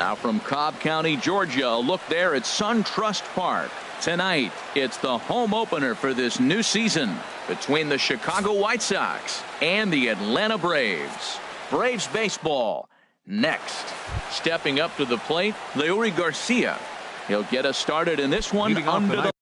Now from Cobb County, Georgia, a look there at SunTrust Park. Tonight, it's the home opener for this new season between the Chicago White Sox and the Atlanta Braves. Braves baseball next. Stepping up to the plate, Leury Garcia. He'll get us started in this one under the lights.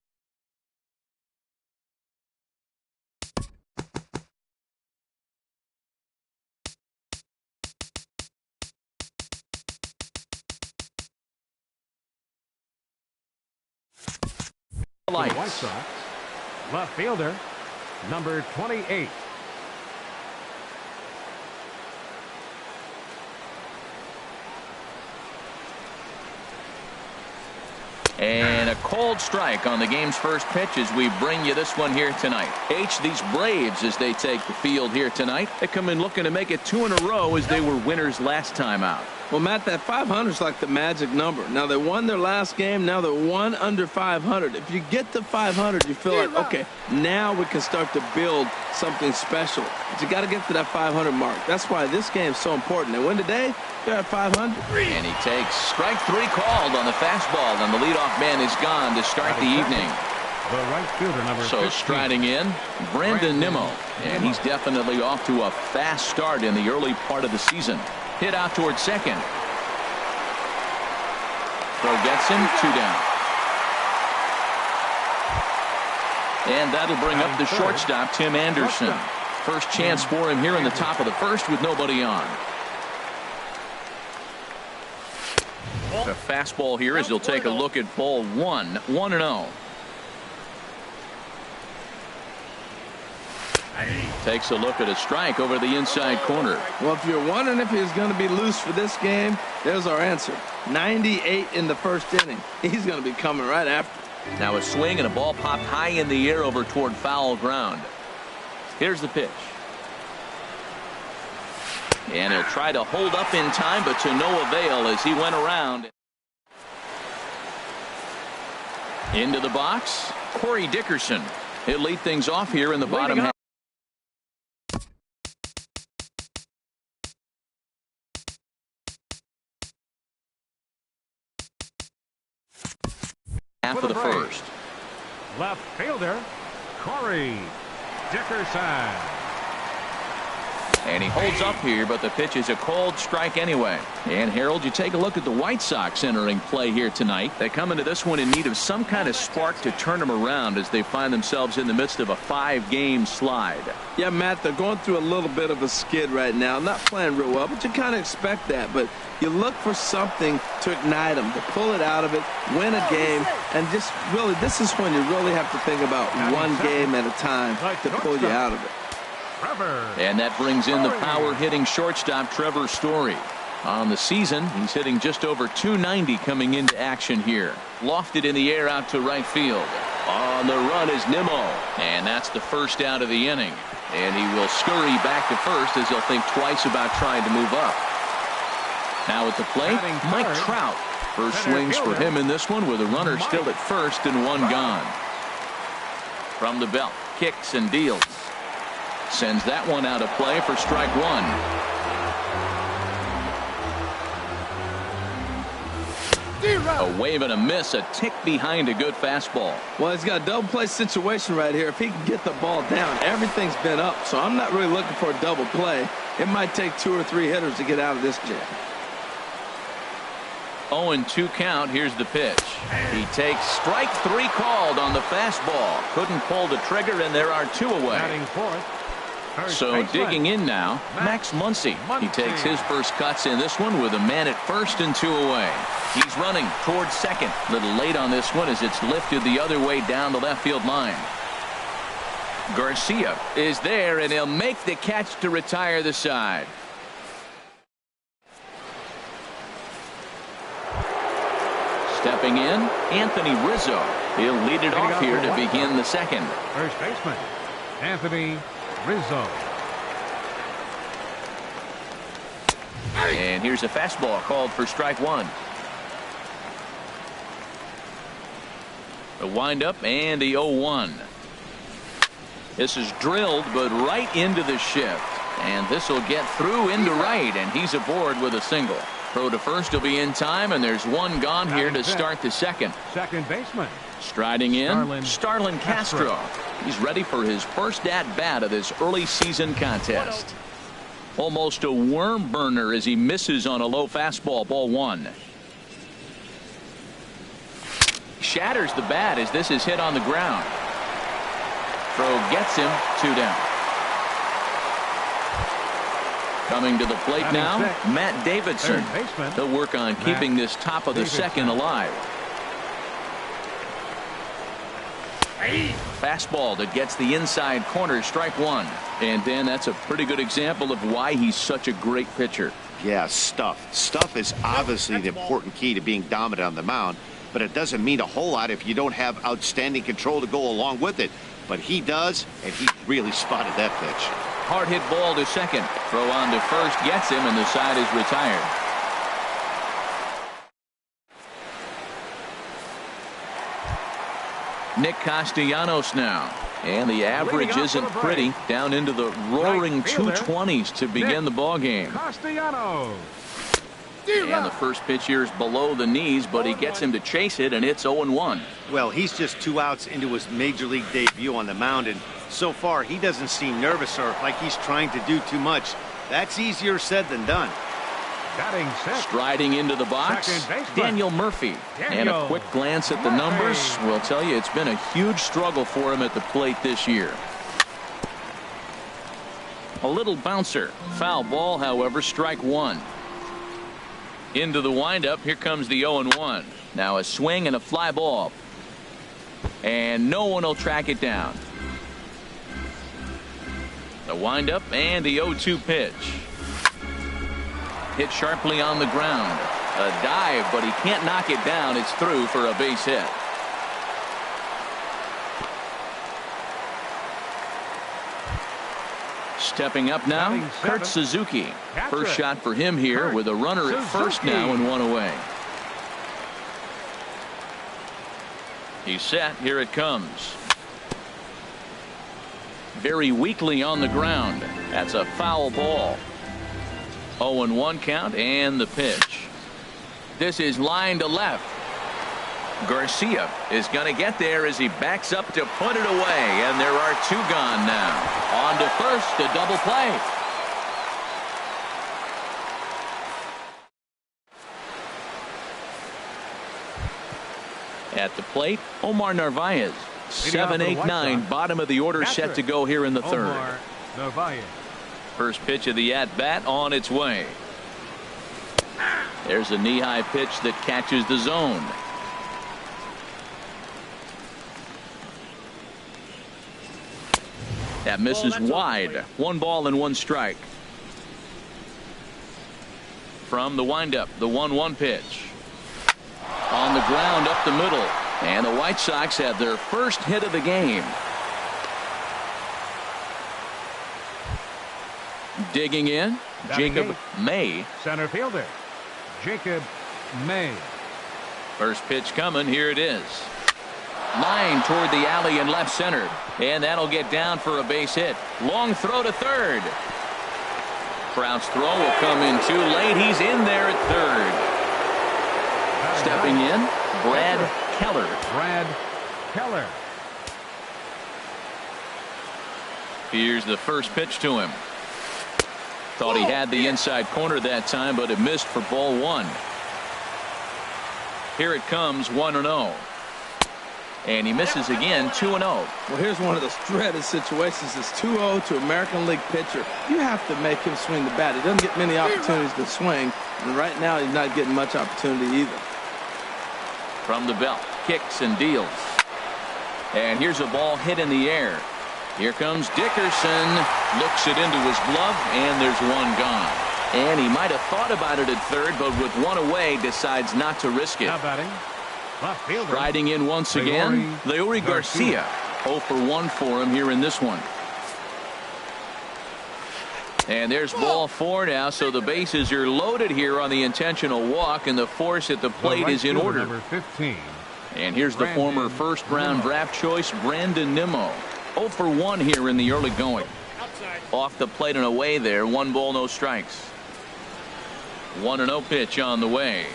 The White Sox, left fielder, number 28. And a cold strike on the game's first pitch as we bring you this one here tonight. These Braves, as they take the field here tonight, they come in looking to make it 2 in a row as they were winners last time out. Well, Matt, that 500 is like the magic number. Now, they won their last game. Now they're 1 under 500. If you get to 500, you feel like, okay, now we can start to build something special. But you got to get to that 500 mark. That's why this game is so important. They win today, they're at 500. And he takes strike 3 called on the fastball, and the leadoff man is gone to start the evening. The right fielder, number 15. Striding in, Brandon Nimmo. And he's definitely off to a fast start in the early part of the season. Hit out towards second. Throw gets him, 2 down. And that'll bring up the shortstop, Tim Anderson. First chance for him here in the top of the first with nobody on. The fastball here as he'll take a look at ball 1, 1-0. Takes a look at a strike over the inside corner. Well, if you're wondering if he's going to be loose for this game, there's our answer. 98 in the first inning. He's going to be coming right after. Now a swing and a ball popped high in the air over toward foul ground. Here's the pitch. And he'll try to hold up in time, but to no avail as he went around. Into the box, Corey Dickerson. He'll lead things off here in the bottom half. Half of the first. Left fielder, Corey Dickerson. And he holds up here, but the pitch is a cold strike anyway. And Harold, you take a look at the White Sox entering play here tonight. They come into this one in need of some kind of spark to turn them around as they find themselves in the midst of a 5-game slide. Yeah, Matt, they're going through a little bit of a skid right now. Not playing real well, but you kind of expect that. But you look for something to ignite them, to pull it out of it, win a game, and just really, this is when you really have to think about one game at a time to pull you out of it. And that brings in the power-hitting shortstop Trevor Story. On the season, he's hitting just over 290 coming into action here. Lofted in the air out to right field. On the run is Nimmo. And that's the first out of the inning. And he will scurry back to first as he'll think twice about trying to move up. Now at the plate, Mike Trout. First swings for him in this one with a runner still at first and 1 gone. From the belt, kicks and deals. Sends that one out of play for strike 1. A wave and a miss, a tick behind a good fastball. Well, he's got a double play situation right here. If he can get the ball down, everything's been up. So I'm not really looking for a double play. It might take 2 or 3 hitters to get out of this jam. 0-2 count. Here's the pitch. He takes strike 3 called on the fastball. Couldn't pull the trigger, and there are 2 away. So digging in now, Max Muncy. He takes his first cuts in this one with a man at first and 2 away. He's running towards second. A little late on this one as it's lifted the other way down the left field line. Garcia is there, and he'll make the catch to retire the side. Stepping in, Anthony Rizzo. He'll lead it off here to begin the second. First baseman, Anthony Rizzo. And here's a fastball called for strike 1. The windup and the 0-1. This is drilled, but right into the shift. And this will get through into right, and he's aboard with a single. Throw to first will be in time, and there's one gone here to start the second. Second baseman. Striding in, Starlin Castro. He's ready for his first at-bat of this early season contest. Almost a worm burner as he misses on a low fastball, ball one. Shatters the bat as this is hit on the ground. Throw gets him, 2 down. Coming to the plate now, Matt Davidson. He'll work on keeping this top of the second alive. Fastball that gets the inside corner, strike one. And Dan, that's a pretty good example of why he's such a great pitcher. Yeah, stuff. Stuff is obviously the important key to being dominant on the mound, but it doesn't mean a whole lot if you don't have outstanding control to go along with it. But he does, and he really spotted that pitch. Hard hit ball to second. Throw on to first gets him, and the side is retired. Nick Castellanos now. And the average isn't pretty. Down into the roaring 220s to begin the ball game. Castellanos. And the first pitch here is below the knees, but he gets him to chase it, and it's 0-1. Well, he's just 2 outs into his major league debut on the mound, and so far he doesn't seem nervous or like he's trying to do too much. That's easier said than done. Striding into the box, Daniel Murphy. And a quick glance at the numbers will tell you it's been a huge struggle for him at the plate this year. A little bouncer. Foul ball, however, strike one. Into the windup. Here comes the 0-1. Now a swing and a fly ball. And no one will track it down. The windup and the 0-2 pitch. Hit sharply on the ground. A dive, but he can't knock it down. It's through for a base hit. Stepping up now, Kurt Suzuki. First shot for him here with a runner at first now and 1 away. He's set. Here it comes. Very weakly on the ground. That's a foul ball. 0-1 count and the pitch. This is line to left. Garcia is going to get there as he backs up to put it away, and there are 2 gone now. On to first, a double play. At the plate, Omar Narvaez. 7-8-9, bottom of the order, set to go here in the third. First pitch of the at-bat on its way. There's a knee-high pitch that catches the zone. That misses wide. 1 ball and 1 strike. From the windup, the 1-1 pitch. On the ground up the middle. And the White Sox have their first hit of the game. Digging in, Jacob May. Center fielder, Jacob May. First pitch coming. Here it is. Line toward the alley in left center. And that'll get down for a base hit. Long throw to third. Trout's throw will come in too late. He's in there at third. Stepping in, Brad Keller. Brad Keller. Here's the first pitch to him. Thought he had the inside corner that time, but it missed for ball 1. Here it comes, 1-0. And he misses again, 2-0. Well, here's one of those dreaded situations. It's 2-0 to American League pitcher. You have to make him swing the bat. He doesn't get many opportunities to swing, and right now he's not getting much opportunity either. From the belt, kicks and deals. And here's a ball hit in the air. Here comes Dickerson. Looks it into his glove, and there's 1 gone. And he might have thought about it at third, but with 1 away, decides not to risk it. Now batting, left fielder. Riding in once again, Leury Garcia. 0 for 1 for him here in this one. And there's ball 4 now, so the bases are loaded here on the intentional walk, and the force at the plate is in order. Number 15. And here's the former first-round draft choice, Brandon Nimmo. 0 for 1 here in the early going. Off the plate and away there. 1 ball, no strikes. 1-0 pitch on the way.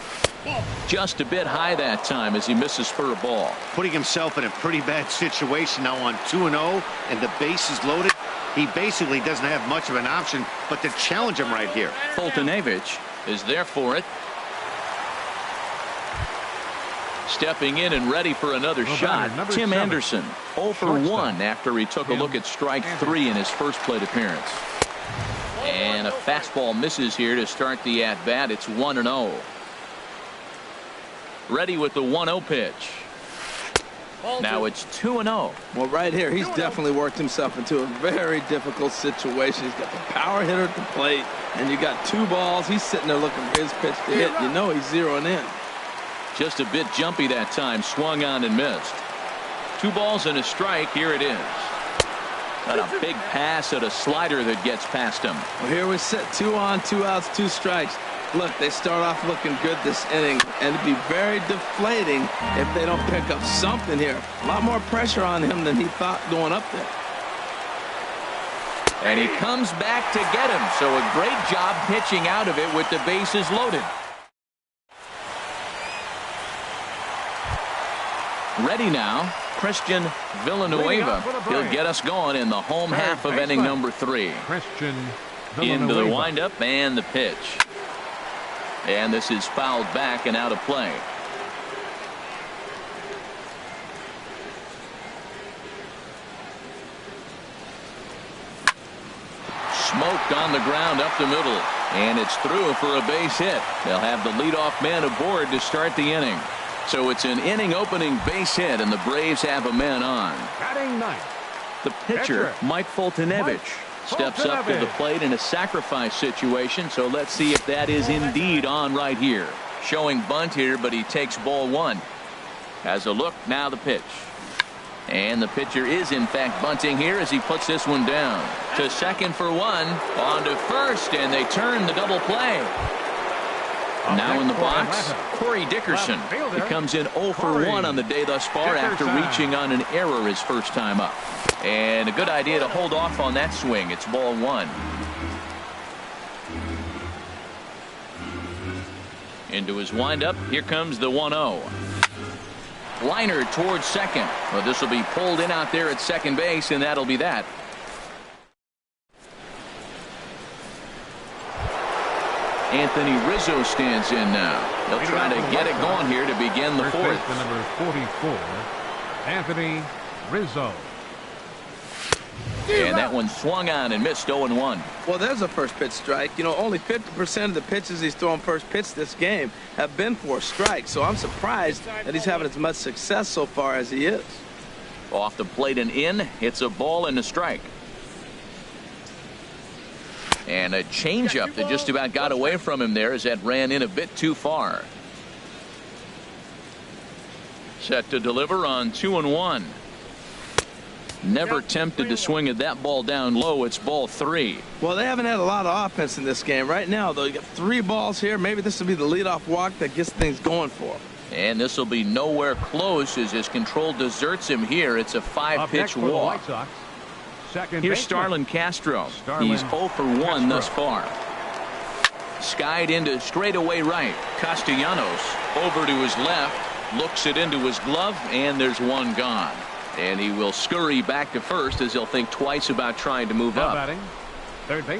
Just a bit high that time as he misses for a ball. Putting himself in a pretty bad situation now on 2-0 and the base is loaded. He basically doesn't have much of an option but to challenge him right here. Foltynewicz is there for it. Stepping in and ready for another shot. Tim Anderson 0 for 1 after he took a look at strike 3 in his first plate appearance. And a fastball misses here to start the at-bat. It's 1-0. Ready with the 1-0 pitch. Now it's 2-0. Well, right here, he's definitely worked himself into a very difficult situation. He's got the power hitter at the plate, and you got 2 balls. He's sitting there looking for his pitch to hit. You know he's zeroing in. Just a bit jumpy that time. Swung on and missed. 2 balls and a strike. Here it is. Got a big pass at a slider that gets past him. Well, here we sit. 2 on, 2 outs, 2 strikes. Look, they start off looking good this inning, and it'd be very deflating if they don't pick up something here. A lot more pressure on him than he thought going up there. And he comes back to get him. So a great job pitching out of it with the bases loaded. Ready now, Christian Villanueva. He'll get us going in the home half of inning number 3. Into the windup and the pitch. And this is fouled back and out of play. Smoked on the ground up the middle. And it's through for a base hit. They'll have the leadoff man aboard to start the inning. So it's an inning opening base hit, and the Braves have a man on. Batting ninth. The pitcher, Mike Foltynewicz, steps up to the plate in a sacrifice situation. So let's see if that is indeed on right here. Showing bunt here, but he takes ball 1. Has a look, now the pitch. And the pitcher is in fact bunting here as he puts this one down. To second for 1. On to first, and they turn the double play. Now in the box, Corey Dickerson. He comes in 0 for 1 on the day thus far after reaching on an error his first time up. And a good idea to hold off on that swing. It's ball 1. Into his windup. Here comes the 1-0. Liner towards second. Well, this will be pulled in out there at second base, and that'll be that. Anthony Rizzo stands in now. They'll try to get it going here to begin the 4th. Number 44, Anthony Rizzo. And that one swung on and missed 0-1. Well, there's a first pitch strike. You know, only 50% of the pitches he's throwing first pitch this game have been for a strike. So I'm surprised that he's having as much success so far as he is. Off the plate and in. It's a ball and a strike. And a changeup that just about got away from him there as that ran in a bit too far. Set to deliver on 2-1. Never tempted to swing at that ball down low. It's ball 3. Well, they haven't had a lot of offense in this game. Right now, though, you got 3 balls here. Maybe this will be the leadoff walk that gets things going for him. And this will be nowhere close as his control deserts him here. It's a 5-pitch walk. Here's Starlin Castro. He's 0 for 1 thus far. Skied into straightaway right. Castellanos over to his left. Looks it into his glove, and there's one gone. And he will scurry back to first as he'll think twice about trying to move up.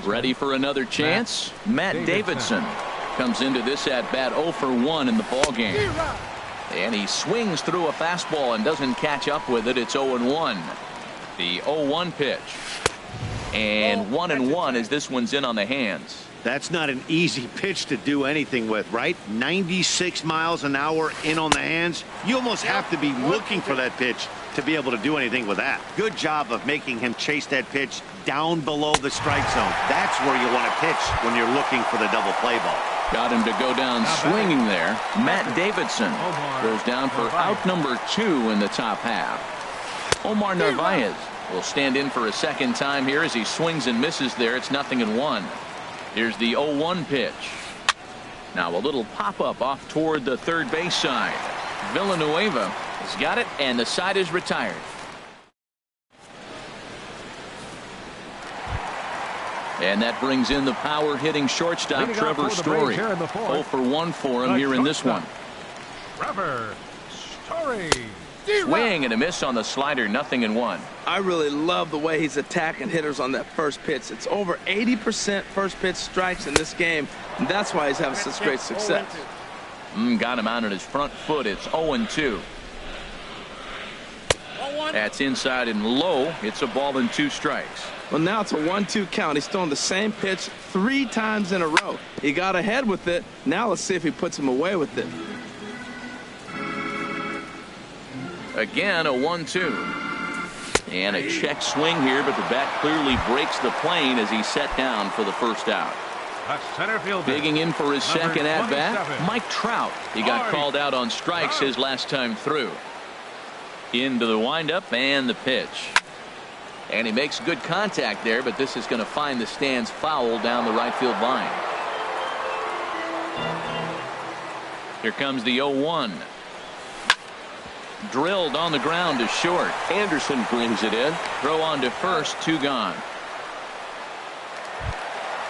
Ready for another chance? Matt Davidson comes into this at bat 0 for 1 in the ball game. And he swings through a fastball and doesn't catch up with it. It's 0-1. The 0-1 pitch. And 1-1 as this one's in on the hands. That's not an easy pitch to do anything with, right? 96 miles an hour in on the hands. You almost have to be looking for that pitch to be able to do anything with that. Good job of making him chase that pitch down below the strike zone. That's where you want to pitch when you're looking for the double play ball. Got him to go down swinging there. Matt Davidson goes down for out number 2 in the top half. Omar Narvaez will stand in for a second time here as he swings and misses there. It's 0-1. Here's the 0-1 pitch. Now a little pop-up off toward the third base side. Villanueva has got it, and the side is retired. And that brings in the power-hitting shortstop, Trevor Story. 0 for 1 for him here in this one. Trevor Story. Swing and a miss on the slider, 0-1. I really love the way he's attacking hitters on that first pitch. It's over 80% first pitch strikes in this game, and that's why he's having such great success. Got him out on his front foot. It's 0-2. That's inside and low. It's a ball and 2 strikes. Well, now it's a 1-2 count. He's throwing the same pitch 3 times in a row. He got ahead with it. Now let's see if he puts him away with it. Again, a 1-2. And a check swing here, but the bat clearly breaks the plane as he's set down for the first out. Center fielder. Digging in for his second at-bat, 27. Mike Trout. He got called out on strikes his last time through. Into the windup and the pitch. And he makes good contact there, but this is going to find the stands foul down the right field line. Here comes the 0-1. Drilled on the ground to short. Anderson brings it in. Throw on to first, 2 gone.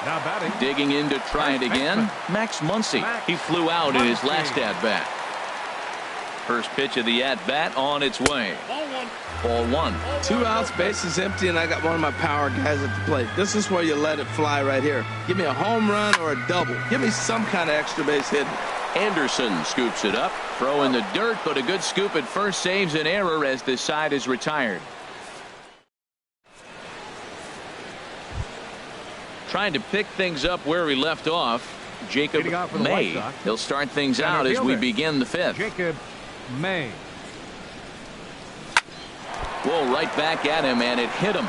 Now batting. Digging in to try it again. Max Muncy. He flew out in his last at-bat. First pitch of the at-bat on its way. Ball 1. 2 outs, bases empty, and I got one of my power guys at the plate. This is where you let it fly right here. Give me a home run or a double. Give me some kind of extra base hit. Anderson scoops it up. Throw in the dirt, but a good scoop at first saves an error as this side is retired. Trying to pick things up where he left off, Jacob May. He'll start things out as we begin the 5th. Jacob May. Whoa, right back at him, and it hit him.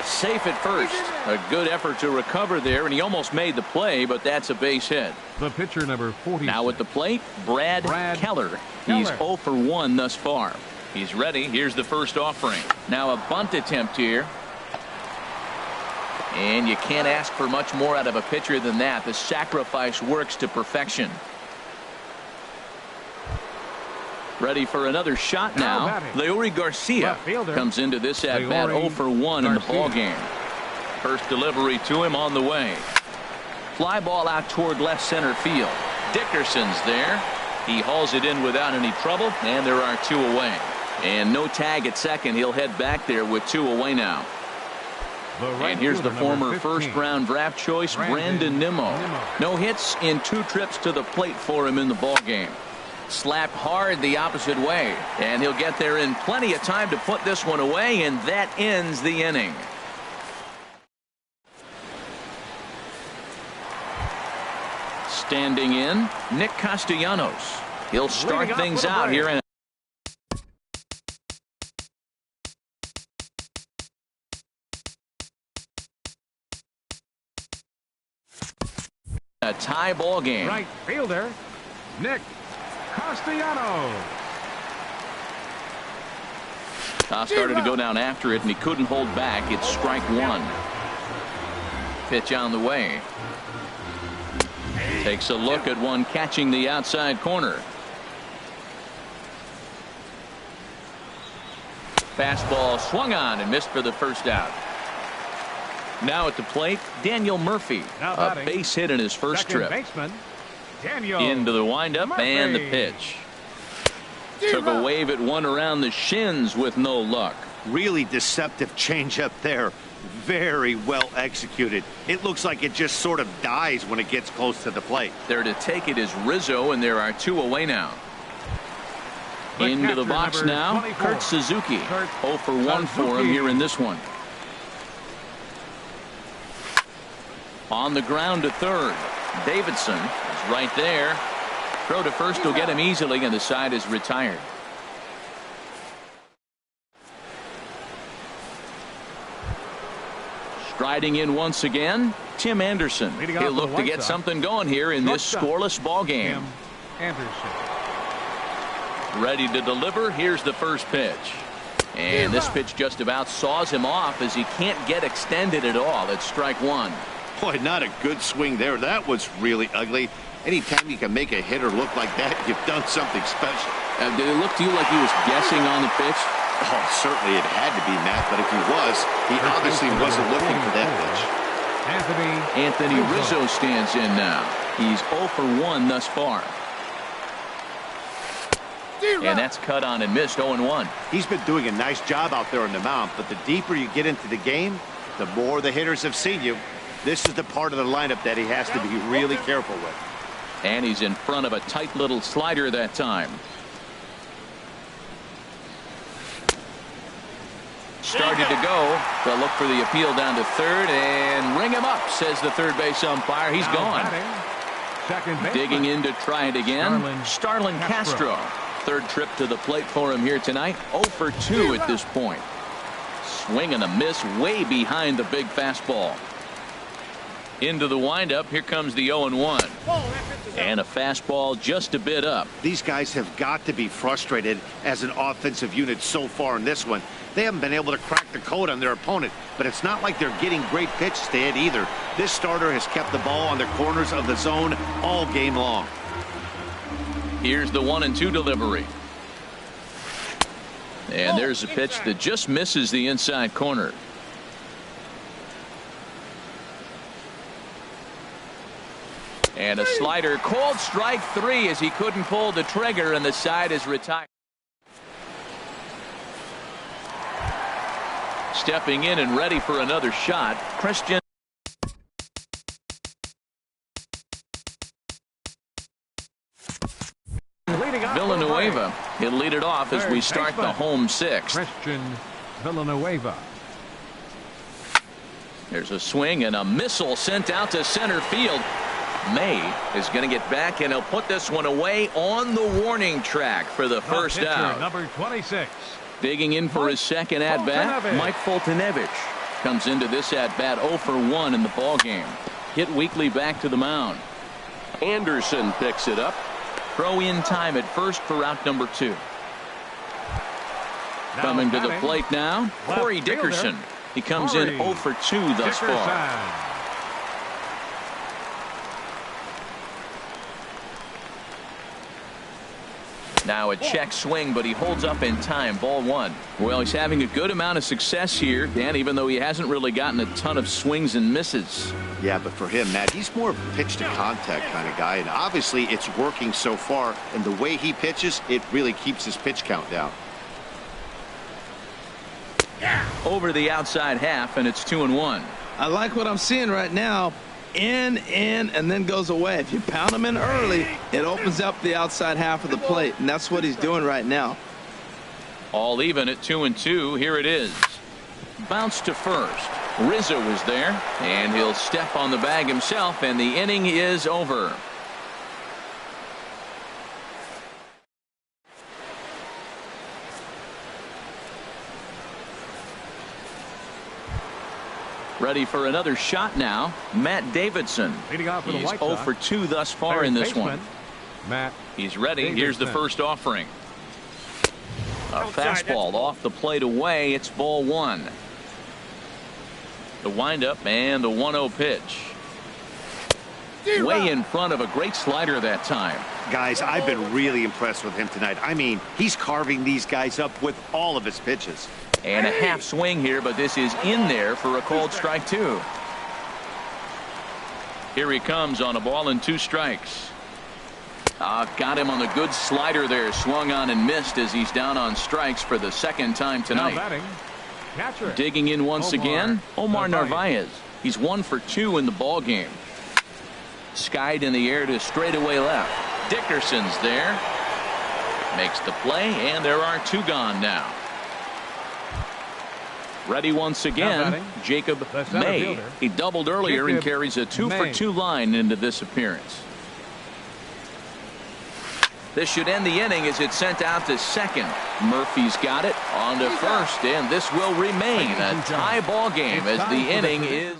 Safe at first. A good effort to recover there, and he almost made the play, but that's a base hit. The pitcher, number 40. Now at the plate, Brad Keller. He's 0 for 1 thus far. He's ready. Here's the first offering. Now a bunt attempt here. And you can't ask for much more out of a pitcher than that. The sacrifice works to perfection. Ready for another shot now. Leury Garcia comes into this at-bat 0 for 1 in the ball game. First delivery to him on the way. Fly ball out toward left center field. Dickerson's there. He hauls it in without any trouble, and there are 2 away. And no tag at second. He'll head back there with 2 away now. And here's the former first-round draft choice, Brandon Nimmo. No hits in 2 trips to the plate for him in the ball game. Slapped hard the opposite way, and he'll get there in plenty of time to put this one away, and that ends the inning. Standing in, Nick Castellanos. He'll start things out here in a tie ball game. Right fielder, Nick Castellanos. Started to go down after it, and he couldn't hold back. It's strike 1. Pitch on the way. Takes a look at one catching the outside corner. Fastball swung on and missed for the first out. Now at the plate, Daniel Murphy. A base hit in his first trip. Into the windup and the pitch. Took a wave at one around the shins with no luck. Really deceptive changeup there. Very well executed. It looks like it just sort of dies when it gets close to the plate. There to take it is Rizzo, and there are 2 away now. Into the box now, Kurt Suzuki. 0 for 1 for him here in this one. On the ground to third. Davidson is right there. Throw to first will get him easily, and the side is retired. Striding in once again, Tim Anderson. He'll look to get something going here in this scoreless ball game. Ready to deliver. Here's the first pitch. And this pitch just about saws him off as he can't get extended at all. It's strike 1. Boy, not a good swing there. That was really ugly. Anytime you can make a hitter look like that, you've done something special. Did it look to you like he was guessing on the pitch? Oh, certainly it had to be, Matt, but if he was, he obviously wasn't looking for that pitch. Anthony Rizzo stands in now. He's 0 for 1 thus far. And that's cut on and missed. 0-1. He's been doing a nice job out there on the mound, but the deeper you get into the game, the more the hitters have seen you. This is the part of the lineup that he has to be really careful with. And he's in front of a tight little slider that time. Started to go. They'll look for the appeal down to third and ring him up, says the third base umpire. He's gone. Digging in to try it again. Starlin Castro. Third trip to the plate for him here tonight. 0 for 2 at this point. Swing and a miss way behind the big fastball. Into the windup. Here comes the 0-1. And a fastball just a bit up. These guys have got to be frustrated as an offensive unit so far in this one. They haven't been able to crack the code on their opponent, but it's not like they're getting great pitches to hit either. This starter has kept the ball on the corners of the zone all game long. Here's the 1-2 delivery. And there's a pitch that just misses the inside corner. And a slider, called strike 3 as he couldn't pull the trigger, and the side is retired. Stepping in and ready for another shot, Christian. Villanueva. He'll lead it off as we start the home sixth. Christian Villanueva. There's a swing and a missile sent out to center field. May is going to get back, and he'll put this one away on the warning track for the first out. Number 26. Digging in for his second at-bat, Mike Foltynewicz comes into this at-bat 0 for 1 in the ballgame. Hit weekly back to the mound. Anderson picks it up. Throw in time at first for out number 2. Coming to the plate now, Corey Dickerson. He comes in 0 for 2 thus far. Now a check swing, but he holds up in time. Ball 1. Well, he's having a good amount of success here, Dan, even though he hasn't really gotten a ton of swings and misses. Yeah, but for him, Matt, he's more of a pitch to contact kind of guy, and obviously it's working so far, and the way he pitches, it really keeps his pitch count down. Over the outside half, and it's 2-1. I like what I'm seeing right now. In, and then goes away. If you pound him in early, it opens up the outside half of the plate, and that's what he's doing right now. All even at 2-2. Here it is. Bounce to first. Rizzo is there, and he'll step on the bag himself, and the inning is over. Ready for another shot now, Matt Davidson. He's 0 for 2 thus far in this one. He's ready. Here's the first offering. A fastball off the plate away. It's ball 1. The windup and the 1-0 pitch. Way in front of a great slider that time. Guys, I've been really impressed with him tonight. I mean, he's carving these guys up with all of his pitches. And a half swing here, but this is in there for a called strike 2. Here he comes on a ball and 2 strikes. Got him on the good slider there. Swung on and missed as he's down on strikes for the second time tonight. Digging in once again, Omar Narvaez. He's 1 for 2 in the ball game. Skied in the air to straightaway left. Dickerson's there. Makes the play, and there are 2 gone now. Ready once again, Jacob May. He doubled earlier and carries a 2 for 2 line into this appearance. This should end the inning as it's sent out to second. Murphy's got it on to first, and this will remain a tie ball game as the inning is.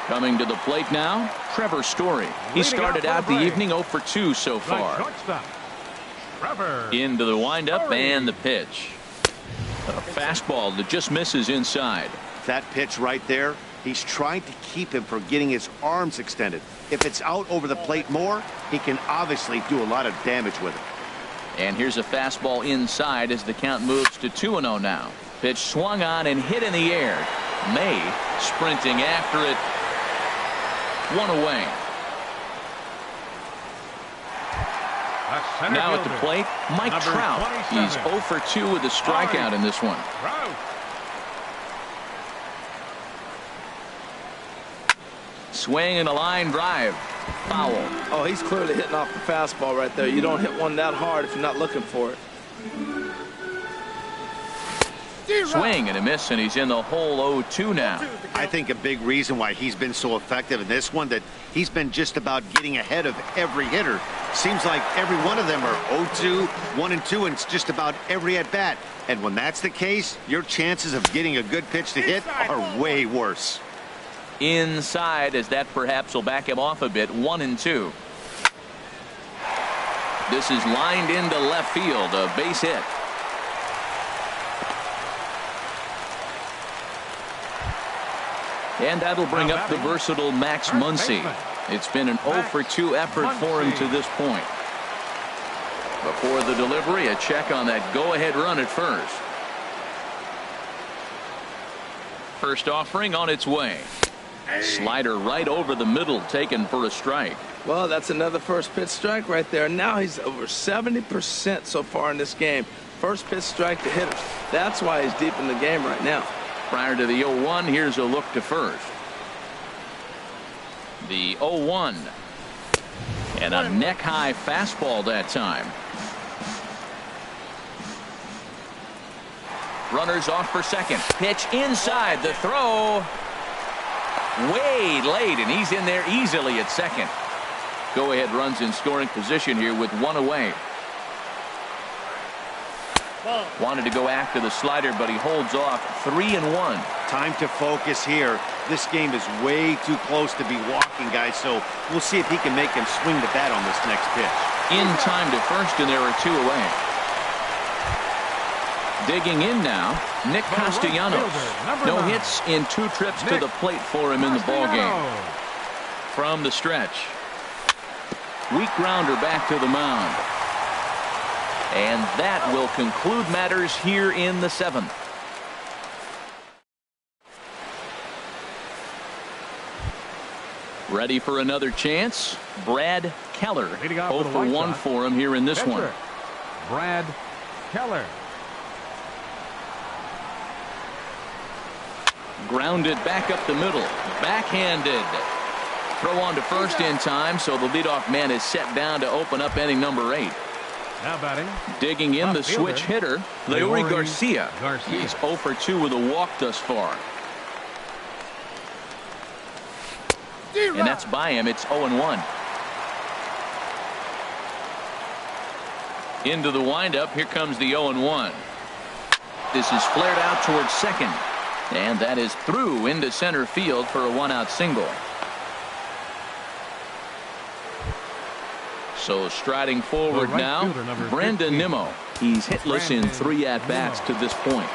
Coming to the plate now, Trevor Story. He started out the evening 0 for 2 so far. Into the windup and the pitch. A fastball that just misses inside. That pitch right there, he's trying to keep him from getting his arms extended. If it's out over the plate more, he can obviously do a lot of damage with it. And here's a fastball inside as the count moves to 2-0 now. Pitch swung on and hit in the air. May sprinting after it. One away. Now at the plate, Mike Trout. He's 0 for 2 with a strikeout in this one. Swing and a line drive. Foul. Oh, he's clearly hitting off the fastball right there. You don't hit one that hard if you're not looking for it. Swing and a miss, and he's in the hole 0-2 now. I think a big reason why he's been so effective in this one, that he's been just about getting ahead of every hitter. Seems like every one of them are 0-2, 1-2, and it's just about every at-bat. And when that's the case, your chances of getting a good pitch to hit are way worse. Inside, as that perhaps will back him off a bit. 1-2. This is lined into left field. A base hit. And that'll bring up the versatile Max Muncy. It's been an 0 for 2 effort for him to this point. Before the delivery, a check on that go-ahead run at first. First offering on its way. Slider right over the middle, taken for a strike. Well, that's another first pitch strike right there. Now he's over 70% so far in this game. First pitch strike to hitters. That's why he's deep in the game right now. Prior to the 0-1, here's a look to first. The 0-1. And a neck-high fastball that time. Runners off for second. Pitch inside. The throw. Way late, and he's in there easily at second. Go-ahead runs in scoring position here with one away. Wanted to go after the slider, but he holds off. 3-1. Time to focus here. This game is way too close to be walking, guys, so we'll see if he can make him swing the bat on this next pitch. In time to first, and there are 2 away. Digging in now, Nick Castellanos. No hits in 2 trips to the plate for him in the ballgame. From the stretch. Weak grounder back to the mound. And that will conclude matters here in the 7th. Ready for another chance? Brad Keller. 0 for 1 for him here in this one. Brad Keller. Grounded back up the middle. Backhanded. Throw on to first in time, so the leadoff man is set down to open up inning number 8. Now batting. Digging in the switch hitter, Leury Garcia. He's 0 for 2 with a walk thus far. And that's by him. It's 0-1. Into the windup. Here comes the 0-1. This is flared out towards second. And that is through into center field for a 1-out single. So striding forward now, Brandon Nimmo. He's hitless in 3 at-bats to this point.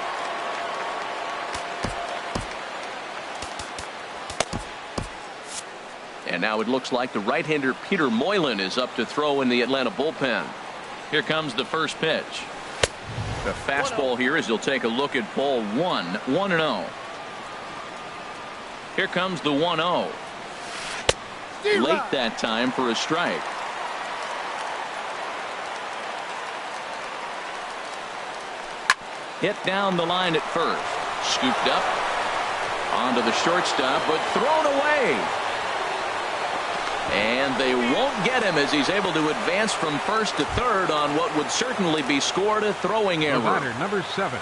And now it looks like the right-hander Peter Moylan is up to throw in the Atlanta bullpen. Here comes the first pitch. The fastball here as he'll take a look at ball 1. 1-0. Here comes the 1-0. Late that time for a strike. Hit down the line at first. Scooped up. Onto the shortstop, but thrown away. And they won't get him as he's able to advance from first to third on what would certainly be scored a throwing error. Number 7.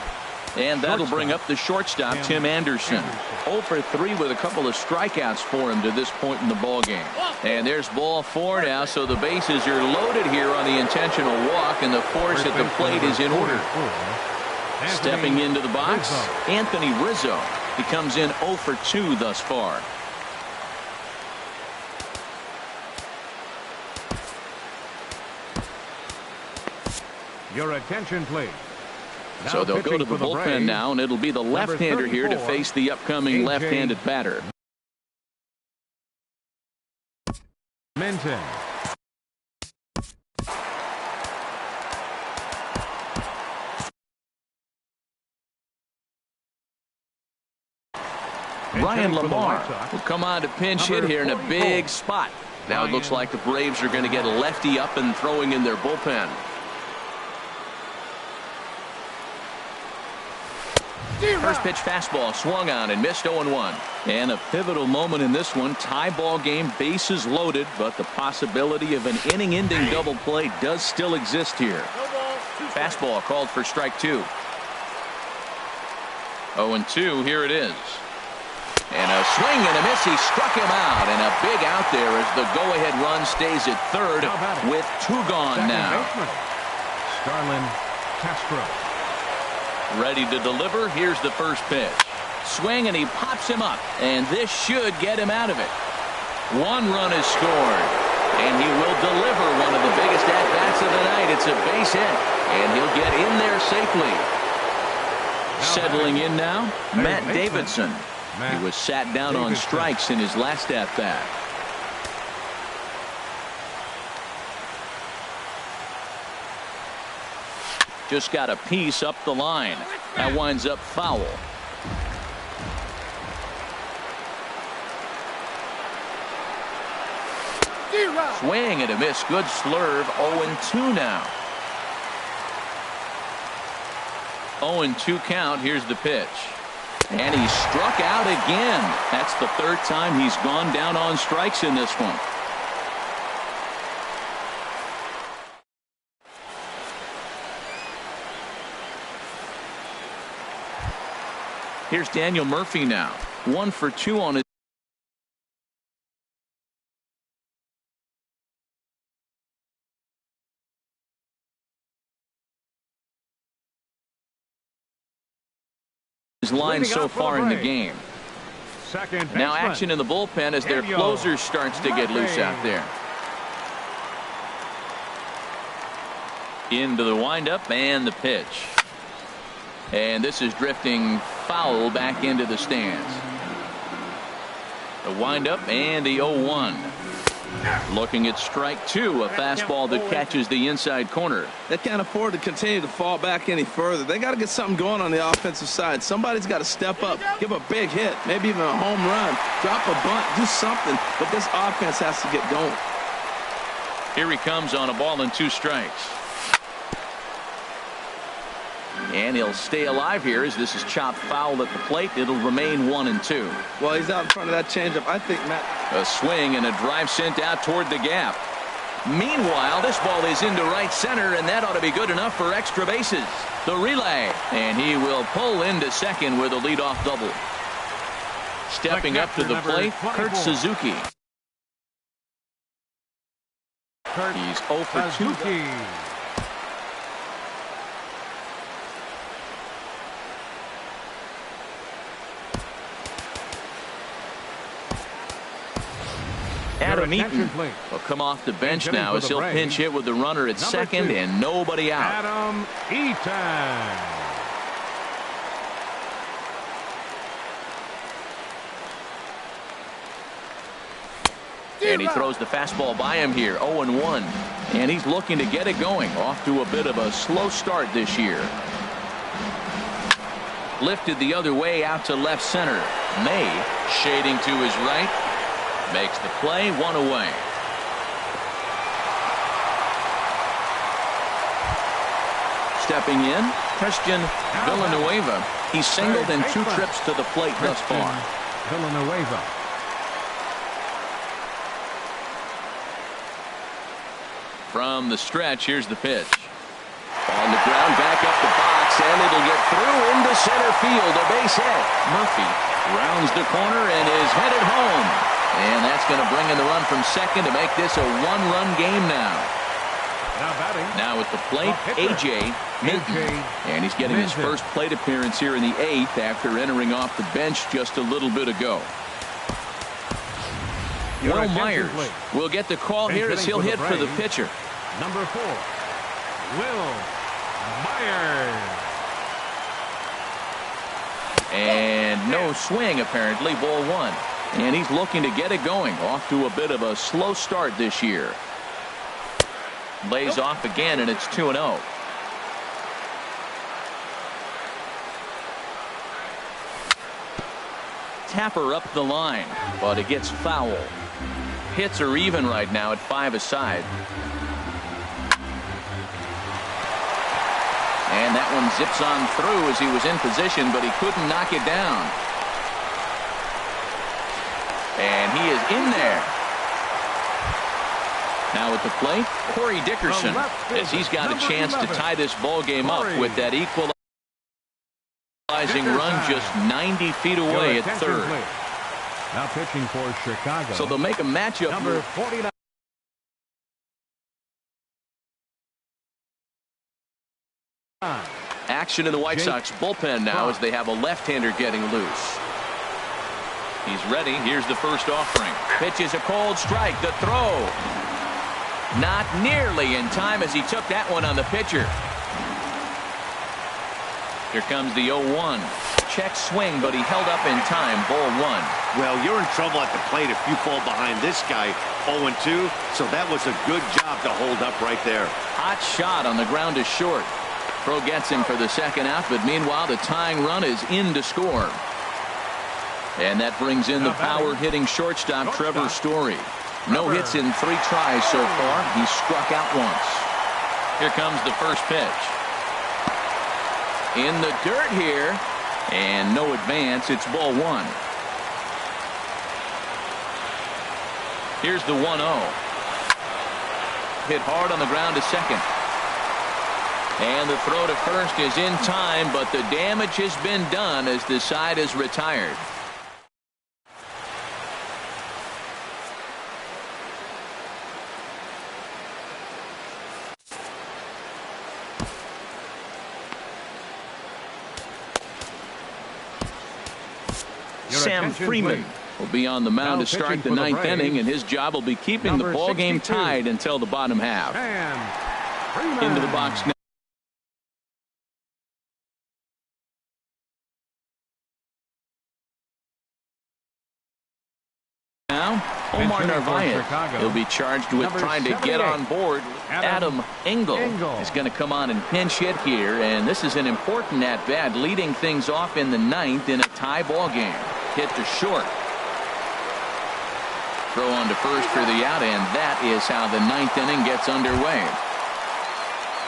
And that'll bring up the shortstop, Tim Anderson. 0 for 3 with a couple of strikeouts for him to this point in the ballgame. And there's ball 4 now, so the bases are loaded here on the intentional walk, and the force at the plate is in order. Stepping into the box, Anthony Rizzo. He comes in 0 for 2 thus far. Your attention, please. So they'll go to the bullpen now, and it'll be the left-hander here to face the upcoming left-handed batter. Minton. Ryan Lamar will come on to pinch hit here in a big spot. Now it looks like the Braves are going to get a lefty up and throwing in their bullpen. First pitch fastball swung on and missed 0-1. And a pivotal moment in this one. Tie ball game, bases loaded, but the possibility of an inning-ending double play does still exist here. Fastball called for strike 2. 0-2, here it is. And a swing and a miss. He struck him out, and a big out there as the go-ahead run stays at third with 2 gone now. Starlin Castro. Ready to deliver. Here's the first pitch. Swing, and he pops him up, and this should get him out of it. 1 run is scored, and he will deliver one of the biggest at-bats of the night. It's a base hit, and he'll get in there safely. Settling in now, Matt Davidson. He was sat down on strikes in his last at-bat. Just got a piece up the line. That winds up foul. Swing and a miss. Good slurve. 0-2 now. 0-2 count. Here's the pitch. And he struck out again. That's the 3rd time he's gone down on strikes in this one. Here's Daniel Murphy now. 1 for 2 on his line so far in the game. Now action in the bullpen as their closer starts to get loose out there. Into the windup and the pitch. And this is drifting foul back into the stands. The windup and the 0-1. Looking at strike 2, a fastball that catches the inside corner. They can't afford to continue to fall back any further. They got to get something going on the offensive side. Somebody's got to step up, give a big hit, maybe even a home run, drop a bunt, do something. But this offense has to get going. Here he comes on a ball and 2 strikes. And he'll stay alive here as this is chopped foul at the plate. It'll remain 1-2. Well, he's out in front of that changeup. I think, Matt. A swing and a drive sent out toward the gap. Meanwhile, this ball is into right center, and that ought to be good enough for extra bases. The relay, and he will pull into second with a leadoff double. Stepping up to the plate, Kurt Suzuki. He's 0 for 2. Adam Eaton will come off the bench now as he'll pinch hit with the runner at second and nobody out. Adam Eaton. And he throws the fastball by him here. 0-1. And he's looking to get it going. Off to a bit of a slow start this year. Lifted the other way out to left center. May shading to his right. Makes the play, 1 away. Stepping in, Christian Villanueva. He's singled in 2 trips to the plate thus far. Villanueva. From the stretch, here's the pitch. On the ground, back up the box, and it'll get through into center field. A base hit. Murphy rounds the corner and is headed home. And that's going to bring in the run from second to make this a 1-run game now. Now at the plate, A.J. Minton. And he's getting his first plate appearance here in the 8th after entering off the bench just a little bit ago. Will Myers will get the call here as he'll hit for the pitcher. Number 4, Will Myers. And no swing apparently, ball 1. And he's looking to get it going. Off to a bit of a slow start this year. Lays off again, and it's 2-0. tapper up the line, but it gets foul. Hits are even right now at 5 aside. And that one zips on through as he was in position, but he couldn't knock it down. And he is in there. Now at the plate, Corey Dickerson, as he's got a chance to tie this ball game up with that equalizing run just 90 feet away at third. Now pitching for Chicago. So they'll make a matchup. Number 49. Action in the White Sox bullpen now as they have a left-hander getting loose. He's ready. Here's the first offering. Pitch is a cold strike. The throw. Not nearly in time as he took that one on the pitcher. Here comes the 0-1. Check swing, but he held up in time. Ball 1. Well, you're in trouble at the plate if you fall behind this guy 0-2. So that was a good job to hold up right there. Hot shot on the ground is short. Pro gets him for the second out, but meanwhile the tying run is in to score. And that brings in the power-hitting shortstop Trevor Story. No hits in 3 tries so far. He struck out once. Here comes the first pitch. In the dirt here, and no advance. It's ball 1. Here's the 1-0. Hit hard on the ground to second. And the throw to first is in time, but the damage has been done as the side is retired. Sam Freeman will be on the mound to start the 9th inning, and his job will be keeping the ball game tied until the bottom half. Into the box now. Omar Narvaez. He'll be charged with trying to get on board. Adam Engel is going to come on and pinch hit here, and this is an important at-bat, leading things off in the 9th in a tie ball game. Hit to short. Throw on to first for the out, and that is how the 9th inning gets underway.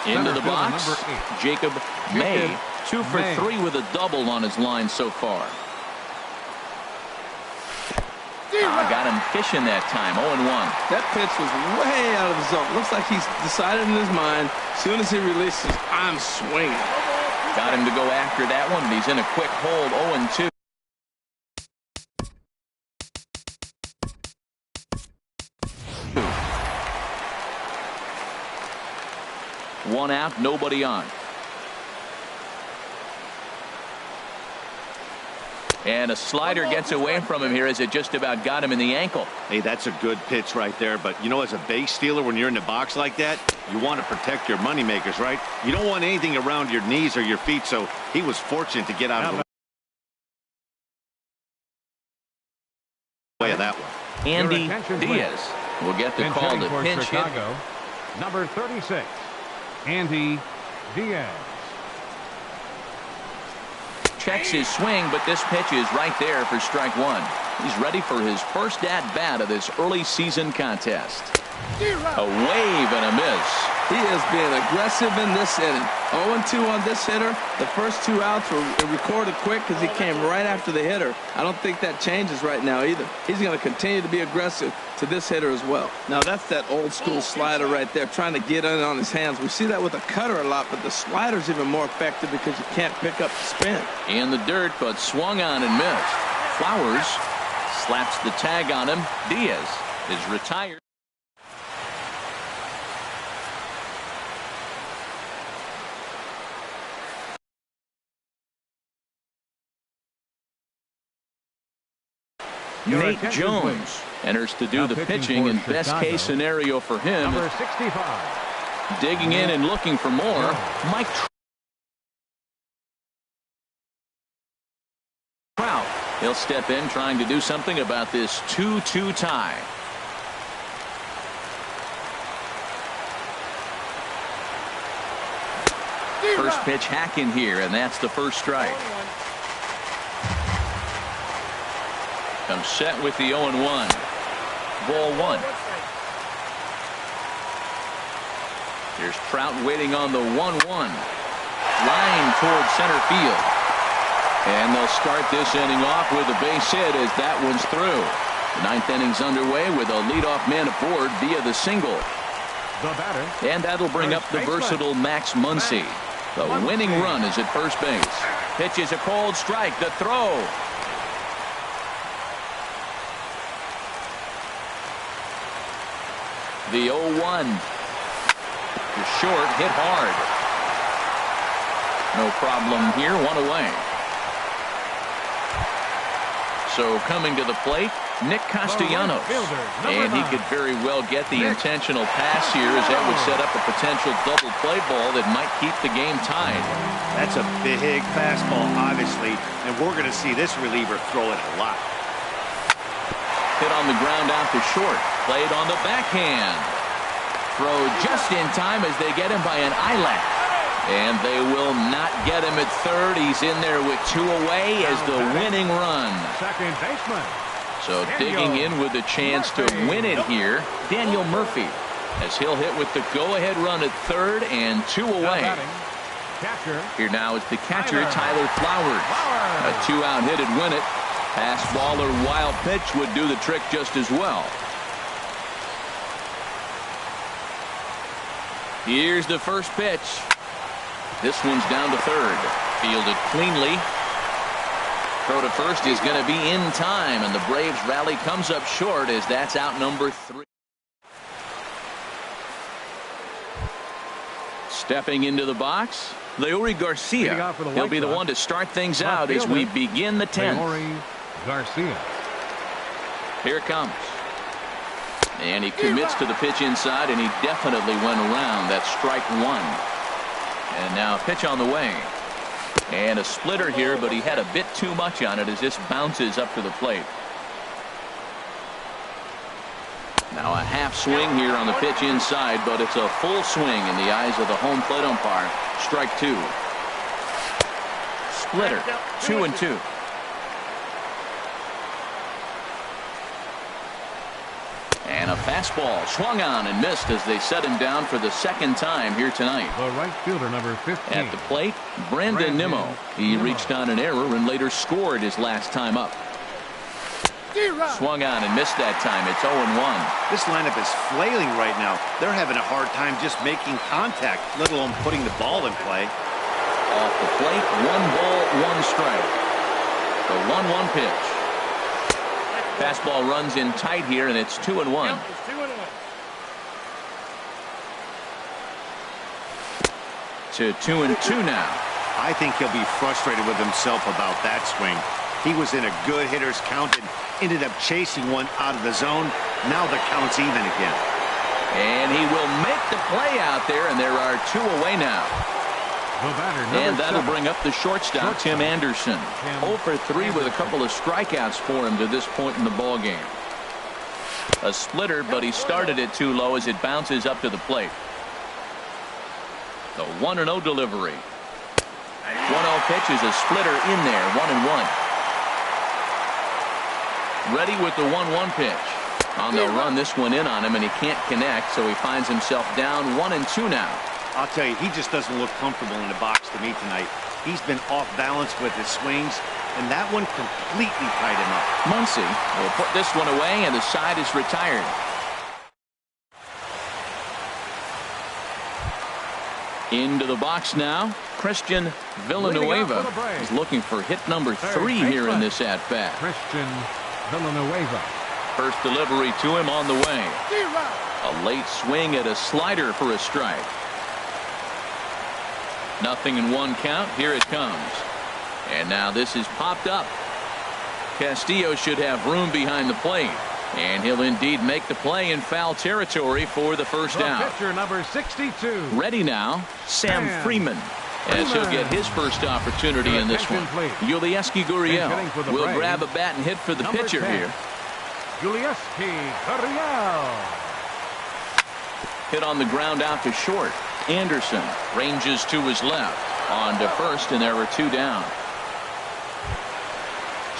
Into the box, Jacob May, 2 for 3 with a double on his line so far. Got him fishing that time. 0-1. That pitch was way out of the zone. Looks like he's decided in his mind, as soon as he releases, I'm swinging. Got him to go after that one, and he's in a quick hold. 0-2. One out, nobody on. And a slider gets away from him here as it just about got him in the ankle. Hey, that's a good pitch right there. But, you know, as a base stealer, when you're in the box like that, you want to protect your moneymakers, right? You don't want anything around your knees or your feet, so he was fortunate to get out of the way of that one. Andy Diaz will get the call to pinch hit. Number 36, Andy Diaz. Checks his swing, but this pitch is right there for strike 1. He's ready for his first at-bat of this early season contest. A wave and a miss. He is being aggressive in this inning. 0-2 on this hitter. The first 2 outs were recorded quick because he came right after the hitter. I don't think that changes right now either. He's going to continue to be aggressive to this hitter as well. Now that's that old school slider right there, trying to get in on his hands. We see that with a cutter a lot, but the slider's even more effective because you can't pick up the spin. In the dirt, but swung on and missed. Flowers slaps the tag on him. Diaz is retired. Nate Jones enters to do the pitching, and best case scenario for him, number 65. digging in and looking for more. Mike Trout. He'll step in trying to do something about this 2-2 tie. First pitch hack in here, and that's the first strike. Comes set with the 0-1. Ball 1. Here's Trout waiting on the 1-1. Line towards center field. And they'll start this inning off with a base hit as that one's through. The ninth inning's underway with a leadoff man aboard via the single. The batter. And that'll bring up the versatile Max Muncy. The winning run is at first base. Pitch is a cold strike. The throw. The 0-1. The short, hit hard. No problem here, one away. So coming to the plate, Nick Castellanos. And he could very well get the intentional pass here, as that would set up a potential double play ball that might keep the game tied. That's a big fastball, obviously, and we're going to see this reliever throw it a lot. Hit on the ground out to short. Played on the backhand. Throw just in time as they get him by an eyelash. And they will not get him at third. He's in there with 2 away as the winning run. Second baseman. So digging in with a chance to win it here, Daniel Murphy, as he'll hit with the go-ahead run at third and 2 away. Here now is the catcher, Tyler Flowers. A 2-out hit would win it. Pass ball or wild pitch would do the trick just as well. Here's the first pitch. This one's down to third. Fielded cleanly. Throw to first is going to be in time, and the Braves rally comes up short as that's out number 3. Stepping into the box, Leury Garcia. He'll be the one to start things out as we begin the 10th. Leury Garcia. Here it comes. And he commits to the pitch inside, and he definitely went around. That's strike 1. And now a pitch on the way. And a splitter here, but he had a bit too much on it as this bounces up to the plate. Now a half swing here on the pitch inside, but it's a full swing in the eyes of the home plate umpire. Strike 2. Splitter. 2-2. And a fastball swung on and missed as they set him down for the second time here tonight. The right fielder, number 15. At the plate, Brandon Nimmo. He reached on an error and later scored his last time up. Swung on and missed that time. It's 0-1. This lineup is flailing right now. They're having a hard time just making contact, let alone putting the ball in play. Off the plate, 1 ball, 1 strike. The 1-1 pitch. Fastball runs in tight here, and it's 2-1. To 2-2 now. I think he'll be frustrated with himself about that swing. He was in a good hitter's count and ended up chasing one out of the zone. Now the count's even again. And he will make the play out there, and there are 2 away now. And that'll bring up the shortstop, Tim Anderson. 0 for 3 with a couple of strikeouts for him to this point in the ball game. A splitter, but he started it too low as it bounces up to the plate. The 1-0 delivery. 1-0 pitch is a splitter in there, 1-1. Ready with the 1-1 pitch. They'll run this one in on him, and he can't connect, so he finds himself down 1-2 now. I'll tell you, he just doesn't look comfortable in the box to me tonight. He's been off balance with his swings, and that one completely tied him up. Muncy will put this one away, and the side is retired. Into the box now, Christian Villanueva is looking for hit number 3 here in this at-bat. Christian Villanueva. First delivery to him on the way. A late swing at a slider for a strike. 0-1 count. Here it comes. And now this is popped up. Castillo should have room behind the plate. And he'll indeed make the play in foul territory for the first out. Pitcher number 62. Ready now, Sam Freeman. As he'll get his first opportunity in this one. Yulieski Gurriel will grab a bat and hit for the pitcher here. Yulieski Gurriel. Hit on the ground out to short. Anderson ranges to his left. On to first, and there are 2 down.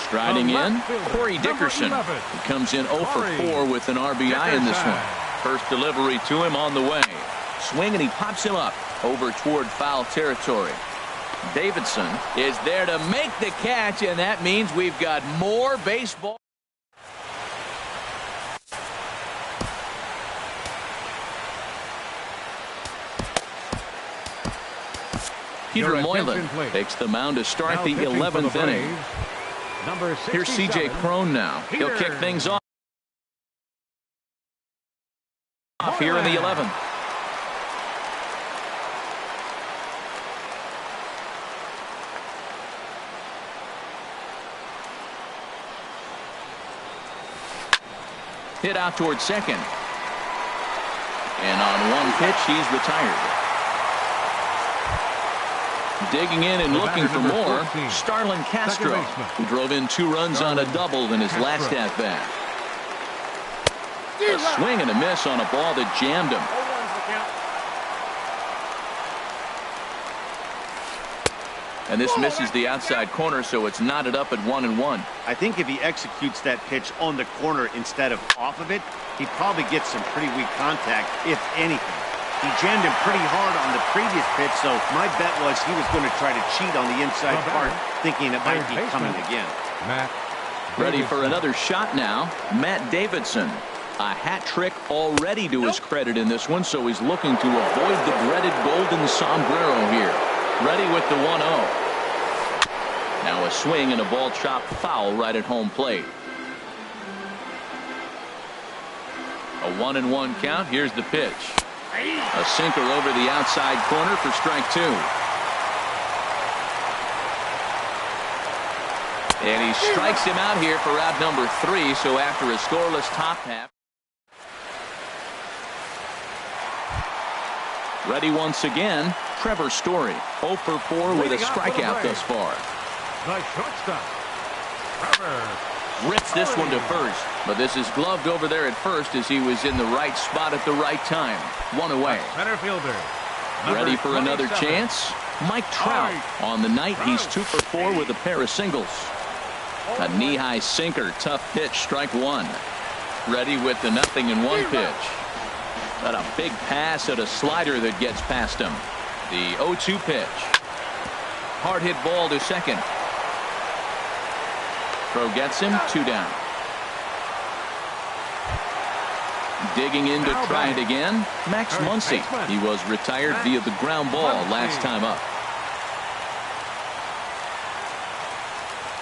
Striding in, Corey Dickerson. He comes in 0 for 4 with an RBI in this one. First delivery to him on the way. Swing, and he pops him up over toward foul territory. Davidson is there to make the catch, and that means we've got more baseball. Peter Moylan takes the mound to start the 11th inning. Here's C.J. Cron now. He'll kick things off here in the 11th. Hit out towards second. And on one pitch, he's retired. Digging in and looking for more, Starlin Castro, who drove in 2 runs on a double in his last at-bat. A swing and a miss on a ball that jammed him. And this misses the outside corner, so it's knotted up at 1-1. I think if he executes that pitch on the corner instead of off of it, he probably gets some pretty weak contact, if anything. He jammed him pretty hard on the previous pitch, so my bet was he was going to try to cheat on the inside part, thinking it might be coming again. Ready for another shot now, Matt Davidson. A hat trick already to his credit in this one, so he's looking to avoid the dreaded golden sombrero here. Ready with the 1-0. Now a swing and a ball chopped foul right at home plate. A 1-1 count. Here's the pitch. A sinker over the outside corner for strike 2. And he strikes him out here for out number 3. So after a scoreless top half. Ready once again, Trevor Story. 0 for 4 with a strikeout thus far. The shortstop, Trevor. Rips this one to first, but this is gloved over there at first as he was in the right spot at the right time. 1 away. Center fielder. Ready for another chance? Mike Trout. On the night, he's 2 for 4 with a pair of singles. A knee-high sinker, tough pitch, strike 1. Ready with the 0-1 pitch. But a big pass at a slider that gets past him. The 0-2 pitch. Hard hit ball to second. Throw gets him, 2 down. Digging in to try it again, Max Muncy. He was retired via the ground ball last time up.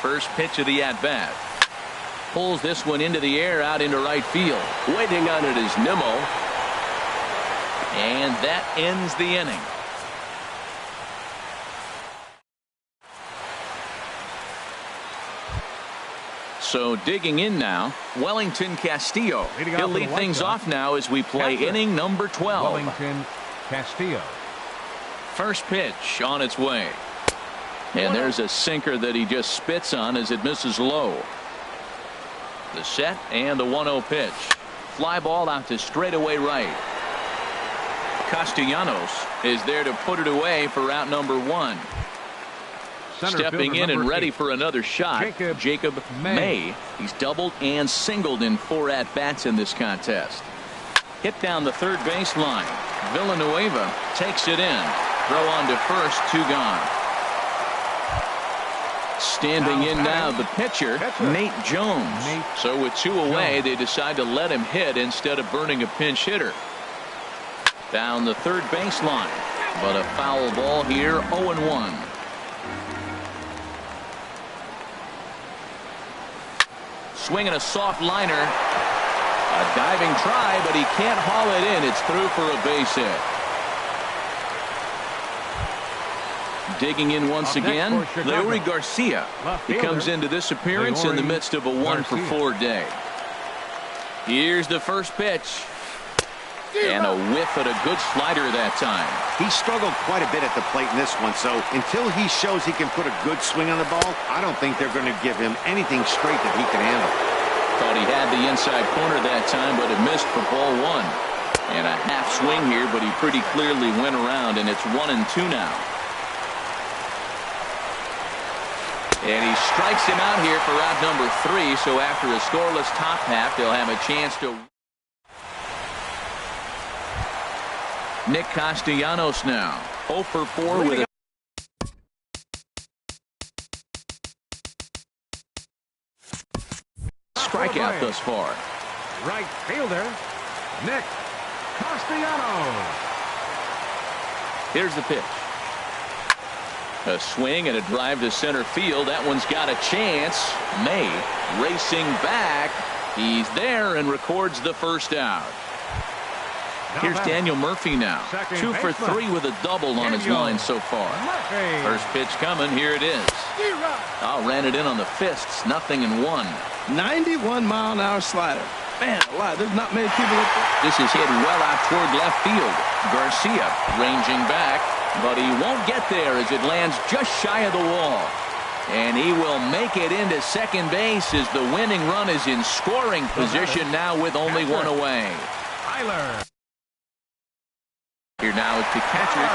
First pitch of the at-bat. Pulls this one into the air out into right field. Waiting on it is Nimmo. And that ends the inning. So digging in now, Wellington Castillo. He'll lead things off now as we play inning number 12. Wellington Castillo. First pitch on its way. And there's a sinker that he just spits on as it misses low. The set and the 1-0 pitch. Fly ball out to straightaway right. Castellanos is there to put it away for out number 1. Stepping in and ready for another shot, Jacob May. He's doubled and singled in 4 at-bats in this contest. Hit down the third baseline. Villanueva takes it in. Throw on to first, 2 gone. Standing in now, the pitcher, Nate Jones. So with 2 away, they decide to let him hit instead of burning a pinch hitter. Down the third baseline, but a foul ball here, 0-1. Swinging a soft liner. A diving try, but he can't haul it in. It's through for a base hit. Digging in once again, Leury Garcia. He comes into this appearance in the midst of a 1 for 4 day. Here's the first pitch. And a whiff at a good slider that time. He struggled quite a bit at the plate in this one, so until he shows he can put a good swing on the ball, I don't think they're going to give him anything straight that he can handle. Thought he had the inside corner that time, but it missed for ball 1. And a half swing here, but he pretty clearly went around, and it's 1-2 now. And he strikes him out here for round number 3. So after a scoreless top half, they'll have a chance to. Nick Castellanos now 0 for 4 with a strikeout thus far. Right fielder, Nick Castellanos. Here's the pitch. A swing and a drive to center field. That one's got a chance. May racing back. He's there and records the first out. Here's Daniel Murphy now. 2 for 3 with a double on his line so far. First pitch coming. Here it is. Ran it in on the fists. 0-1. 91-mile-an-hour slider. Man, alive, there's not many people up there. This is hit well out toward left field. Garcia ranging back, but he won't get there as it lands just shy of the wall. And he will make it into second base as the winning run is in scoring position now with only one away. Tyler. Here now is the catcher.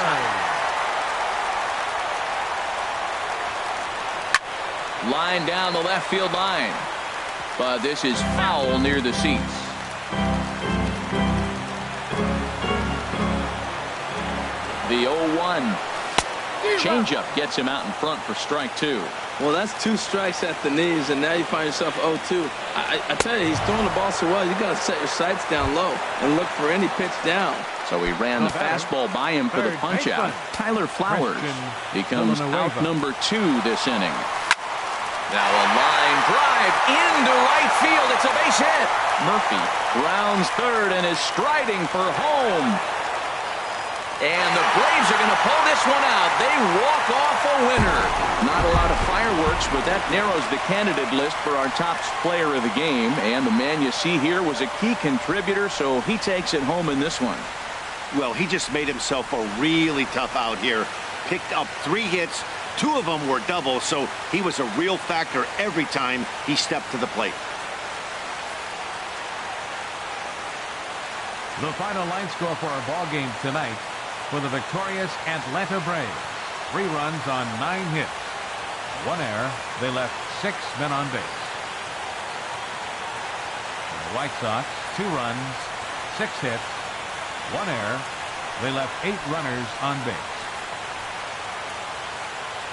Line down the left field line. But this is foul near the seats. The 0-1. Changeup gets him out in front for strike 2. Well, that's 2 strikes at the knees, and now you find yourself 0-2. I tell you, he's throwing the ball so well, you got to set your sights down low and look for any pitch down. So he ran the fastball by him for the punch-out. Tyler Flowers becomes out number 2 this inning. Now a line drive into right field. It's a base hit. Murphy rounds third and is striding for home. And the Braves are going to pull this one out. They walk off a winner. Not a lot of fireworks, but that narrows the candidate list for our top player of the game. And the man you see here was a key contributor, so he takes it home in this one. Well, he just made himself a really tough out here. Picked up 3 hits. 2 of them were doubles, so he was a real factor every time he stepped to the plate. The final line score for our ball game tonight for the victorious Atlanta Braves. 3 runs on 9 hits. 1 error. They left 6 men on base. The White Sox, 2 runs, 6 hits, 1 error. They left 8 runners on base.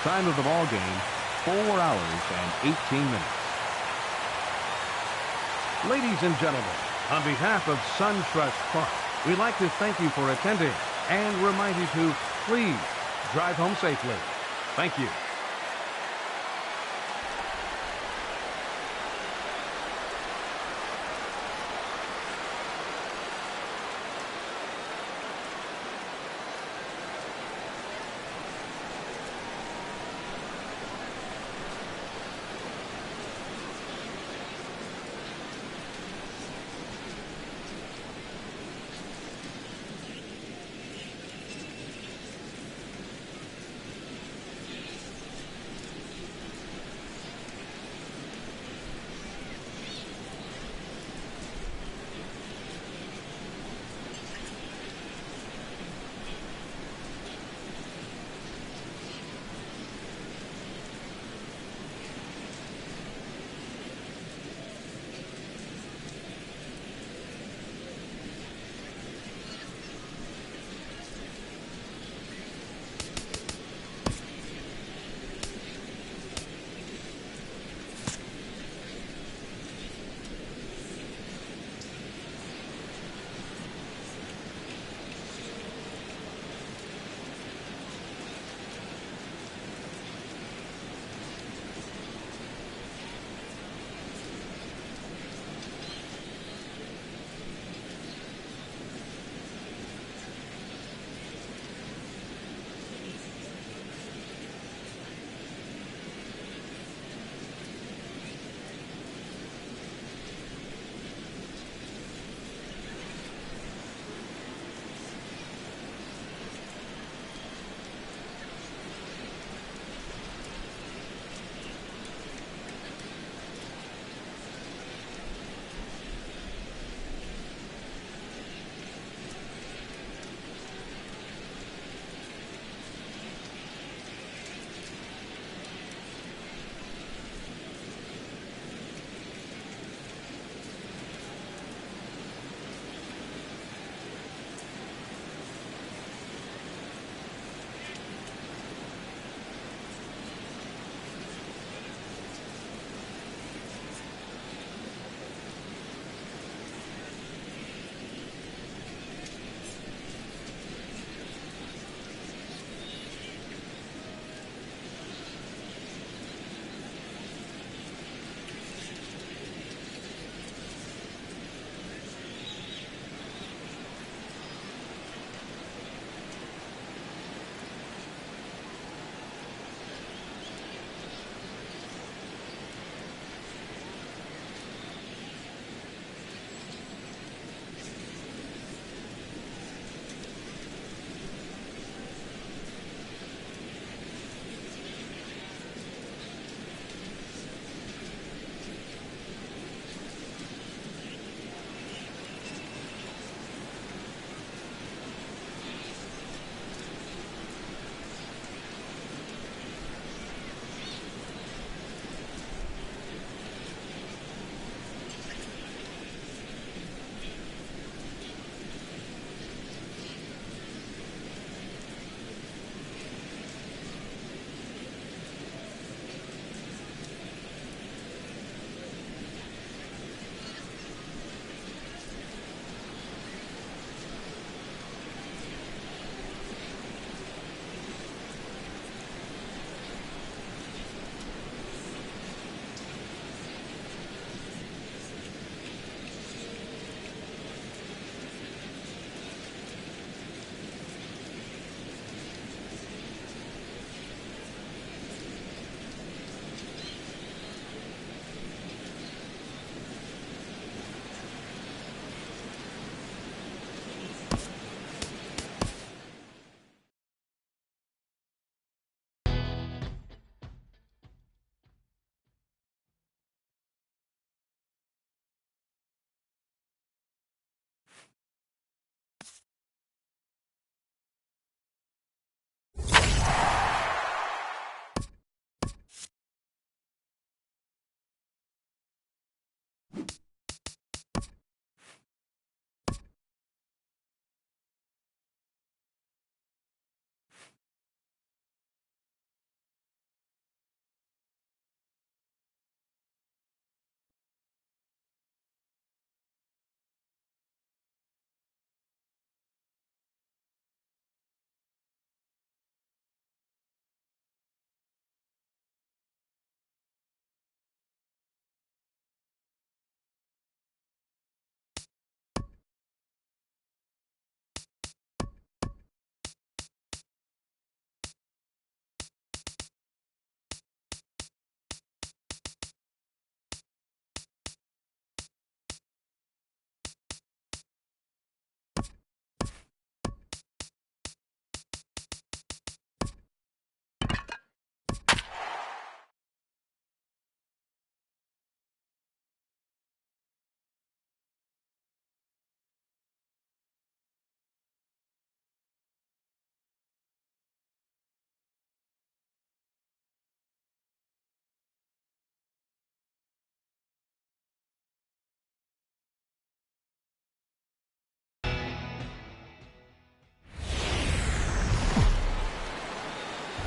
Time of the ball game, 4 hours and 18 minutes. Ladies and gentlemen, on behalf of SunTrust Park, we'd like to thank you for attending and remind you to please drive home safely. Thank you.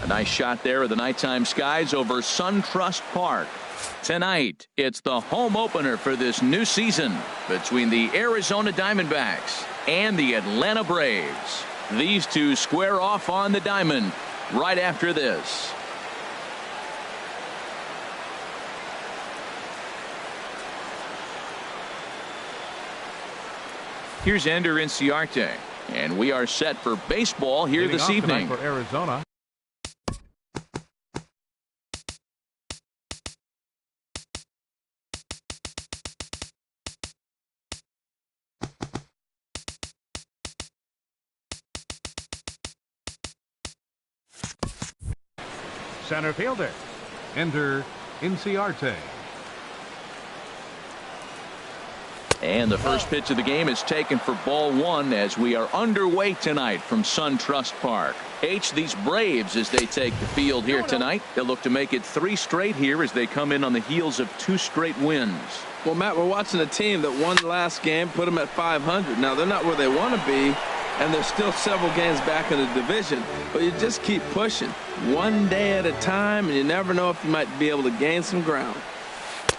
nice shot there of the nighttime skies over SunTrust Park. Tonight, it's the home opener for this new season between the Arizona Diamondbacks and the Atlanta Braves. These two square off on the diamond right after this. Here's Ender Inciarte, and we are set for baseball here this evening. For Arizona. Center fielder, Ender Inciarte. And the first pitch of the game is taken for ball one as we are underway tonight from SunTrust Park. These Braves, as they take the field here tonight, they'll look to make it 3 straight here as they come in on the heels of 2 straight wins. Well, Matt, we're watching a team that won the last game, put them at 500. Now, they're not where they want to be, and they're still several games back in the division. But you just keep pushing one day at a time, and you never know if you might be able to gain some ground.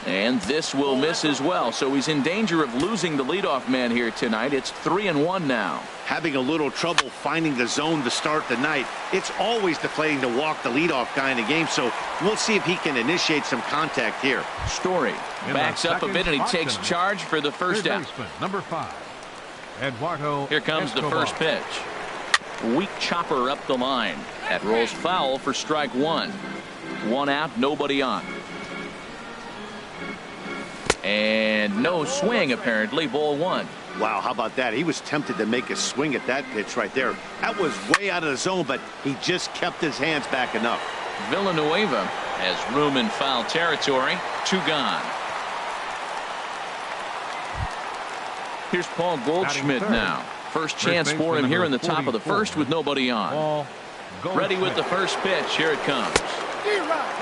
And this will miss as well, so he's in danger of losing the leadoff man here tonight. It's 3-1 now. Having a little trouble finding the zone to start the night. It's always deflating to walk the leadoff guy in the game, so we'll see if he can initiate some contact here. Story backs up a bit, and he takes charge for the first out. Number 5, Eduardo. Here comes the first pitch. Weak chopper up the line. That rolls foul for strike 1. 1 out, nobody on. And no swing, apparently. Ball 1. Wow, how about that? He was tempted to make a swing at that pitch right there. That was way out of the zone, but he just kept his hands back enough. Villanueva has room in foul territory. 2 gone. Here's Paul Goldschmidt now. First chance for him here in the top of the first with nobody on. Ready with the first pitch. Here it comes.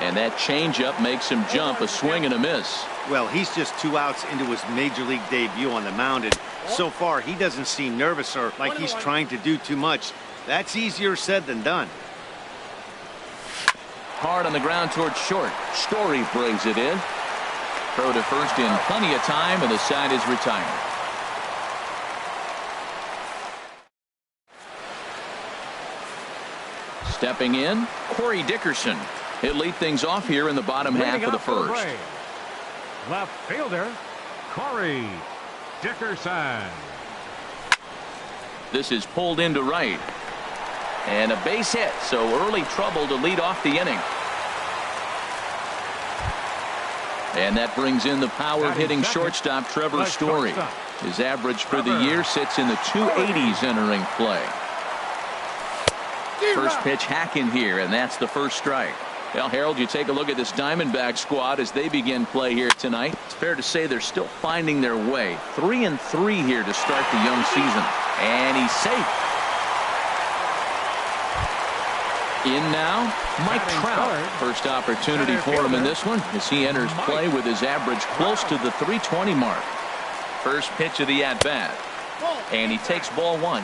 And that changeup makes him jump. A swing and a miss. Well, he's just 2 outs into his major league debut on the mound, and so far he doesn't seem nervous or like he's trying to do too much. That's easier said than done. Hard on the ground towards short. Story brings it in. Throw to first in plenty of time, and the side is retired. Stepping in, Corey Dickerson. He'll lead things off here in the bottom half of the first. Left fielder, Corey Dickerson. This is pulled into right. And a base hit, so early trouble to lead off the inning. And that brings in the power-hitting shortstop, Trevor Story. His average for the year sits in the 280s entering play. First pitch hack in here, and that's the first strike. Well, Harold, you take a look at this Diamondback squad as they begin play here tonight. It's fair to say they're still finding their way. 3-3 here to start the young season. And he's safe. In now, Mike Trout. First opportunity for him in this one as he enters play with his average close to the 320 mark. First pitch of the at-bat. And he takes ball 1.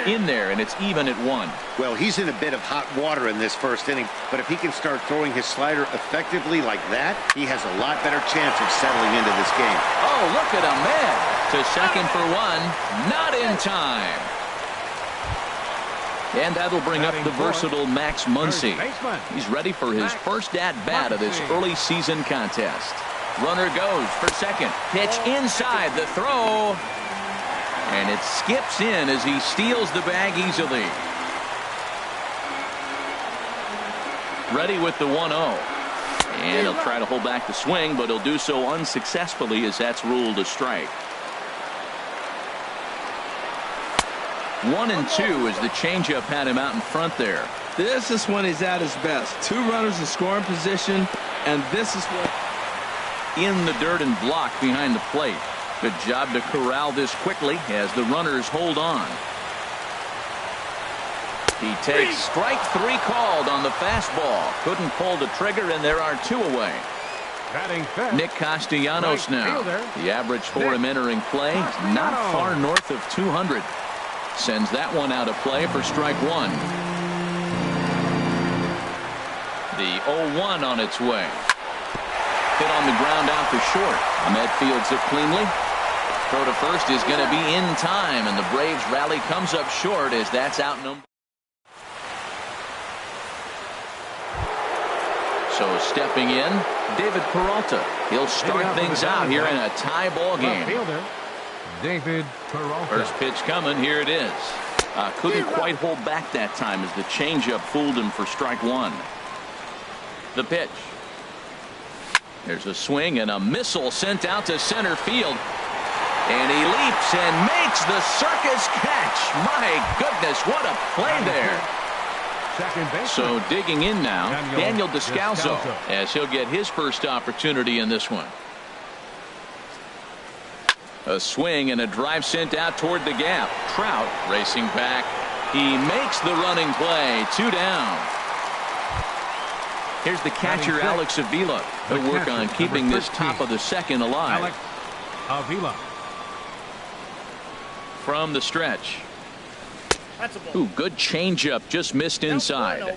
In there, and it's even at 1. Well, he's in a bit of hot water in this first inning, but if he can start throwing his slider effectively like that, he has a lot better chance of settling into this game. Oh, look at him, man. To second for 1. Not in time. And that'll bring up the versatile Max Muncy. He's ready for his first at-bat of this early season contest. Runner goes for second. Pitch inside the throw. And it skips in as he steals the bag easily. Ready with the 1-0. And he'll try to hold back the swing, but he'll do so unsuccessfully as that's ruled a strike. 1-2 as the changeup had him out in front there. This is when he's at his best. 2 runners in scoring position, and this is what... In the dirt and blocked behind the plate. Good job to corral this quickly as the runners hold on. He takes strike 3 called on the fastball. Couldn't pull the trigger, and there are 2 away. Nick Castellanos now. The average for him entering play is not far north of 200. Sends that one out of play for strike one. The 0-1 on its way. Hit on the ground out to short. Ahmed fields it cleanly. Throw to first is going to be in time, and the Braves rally comes up short as that's outnumbered. So stepping in, David Peralta. He'll start things out here in a tie ball game. David Peralta. First pitch coming. Here it is. Couldn't quite hold back that time as the changeup fooled him for strike one. The pitch. There's a swing and a missile sent out to center field. And he leaps and makes the circus catch. My goodness, what a play there. So digging in now, Daniel Descalso, as he'll get his first opportunity in this one. A swing and a drive sent out toward the gap. Trout racing back. He makes the running play. 2 down. Here's the catcher, Alex Avila. He'll work on keeping this top of the second alive. Alex Avila. From the stretch. Ooh, good changeup, just missed inside.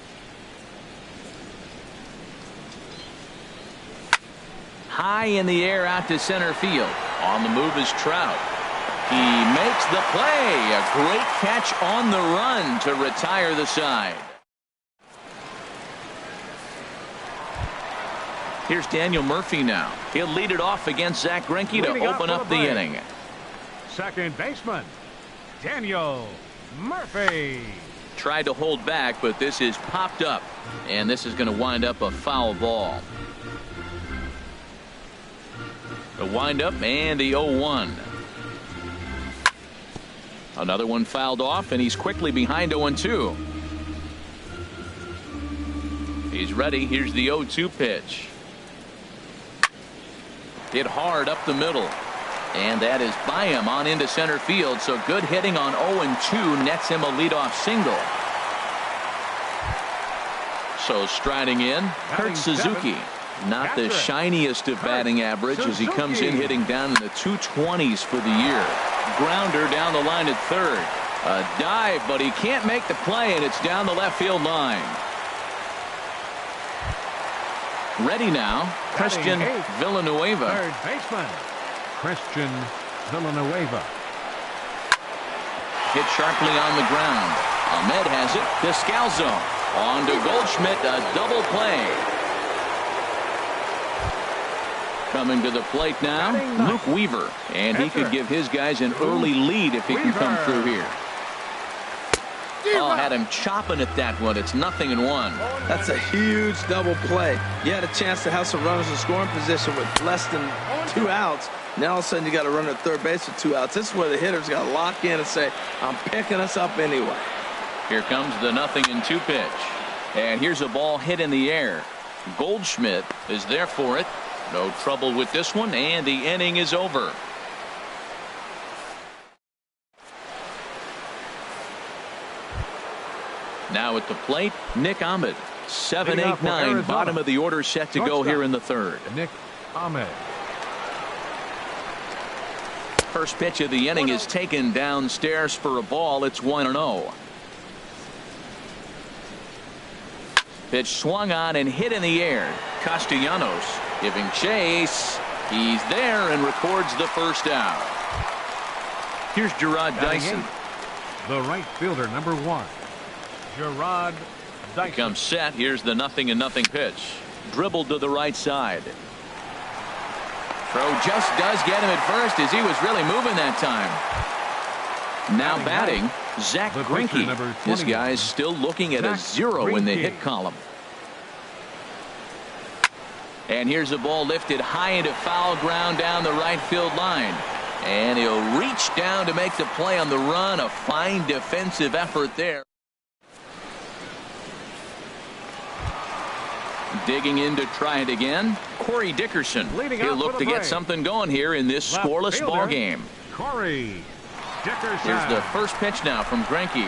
High in the air out to center field. On the move is Trout. He makes the play. A great catch on the run to retire the side. Here's Daniel Murphy now. He'll lead it off against Zach Greinke to open up the inning. Second baseman, Daniel Murphy. Tried to hold back, but this is popped up, and this is going to wind up a foul ball. The windup and the 0-1. Another one fouled off, and he's quickly behind 0-2. He's ready. Here's the 0-2 pitch. Hit hard up the middle. And that is by him on into center field. So good hitting on 0-2 nets him a leadoff single. So striding in, Kurt Suzuki. Not the shiniest of batting average as he comes in hitting down in the 220s for the year. Grounder down the line at third. A dive, but he can't make the play, and it's down the left field line. Ready now, Christian Villanueva. Third baseman, Christian Villanueva. Hit sharply on the ground. Ahmed has it. Descalso on to Goldschmidt. A double play. Coming to the plate now, Luke Weaver. And he could give his guys an early lead if he can come through here. Oh, had him chopping at that one. It's 0-1. That's a huge double play. You had a chance to have some runners in scoring position with less than 2 outs. Now all of a sudden you got to run at third base with 2 outs. This is where the hitter's got to lock in and say, I'm picking us up anyway. Here comes the 0-2 pitch. And here's a ball hit in the air. Goldschmidt is there for it. No trouble with this one, and the inning is over. Now at the plate, Nick Ahmed. 7, 8, 9, bottom of the order set to go here in the third. Nick Ahmed. First pitch of the inning is taken downstairs for a ball. It's 1-0. Pitch swung on and hit in the air. Castellanos giving chase. He's there and records the first out. Here's Gerard Dyson. The right fielder, number 1. Gerard Dyson. Comes set. Here's the 0-0 pitch. Dribbled to the right side. Throw just does get him at first as he was really moving that time. Now batting, Zach Greinke. This guy's still looking at a 0 in the hit column. And here's a ball lifted high into foul ground down the right field line. And he'll reach down to make the play on the run. A fine defensive effort there. Digging in to try it again, Corey Dickerson. He'll look to get something going here in this scoreless ball game. Corey Dickerson. Here's the first pitch now from Greinke.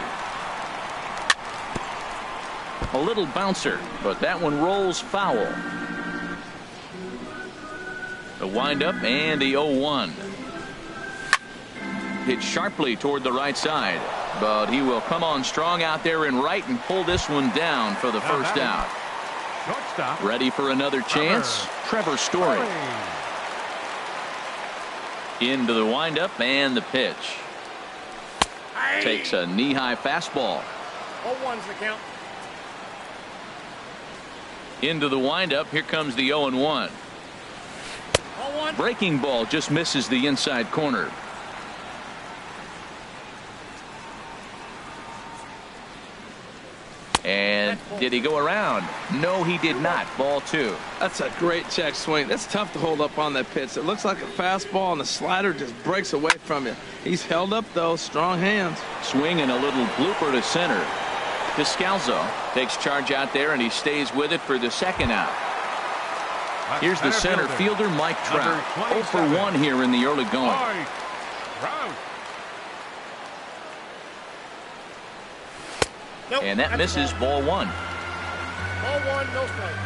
A little bouncer, but that one rolls foul. The windup and the 0-1. Hit sharply toward the right side. But he will come on strong out there in right and pull this one down for the first out. Shortstop. Ready for another chance? Trevor Story. Into the windup and the pitch. Takes a knee-high fastball. 0-1's the count. Into the windup. Here comes the 0-1. 0-1. Breaking ball just misses the inside corner. And did he go around? No, he did not. Ball 2. That's a great check swing. That's tough to hold up on that pitch. It looks like a fastball, and the slider just breaks away from you. He's held up, though. Strong hands. Swing and a little blooper to center. Descalzo takes charge out there, and he stays with it for the second out. Here's the center fielder, Mike Trout. 0 for 1 here in the early going. Nope, And that misses ball 1. Ball 1, no strike.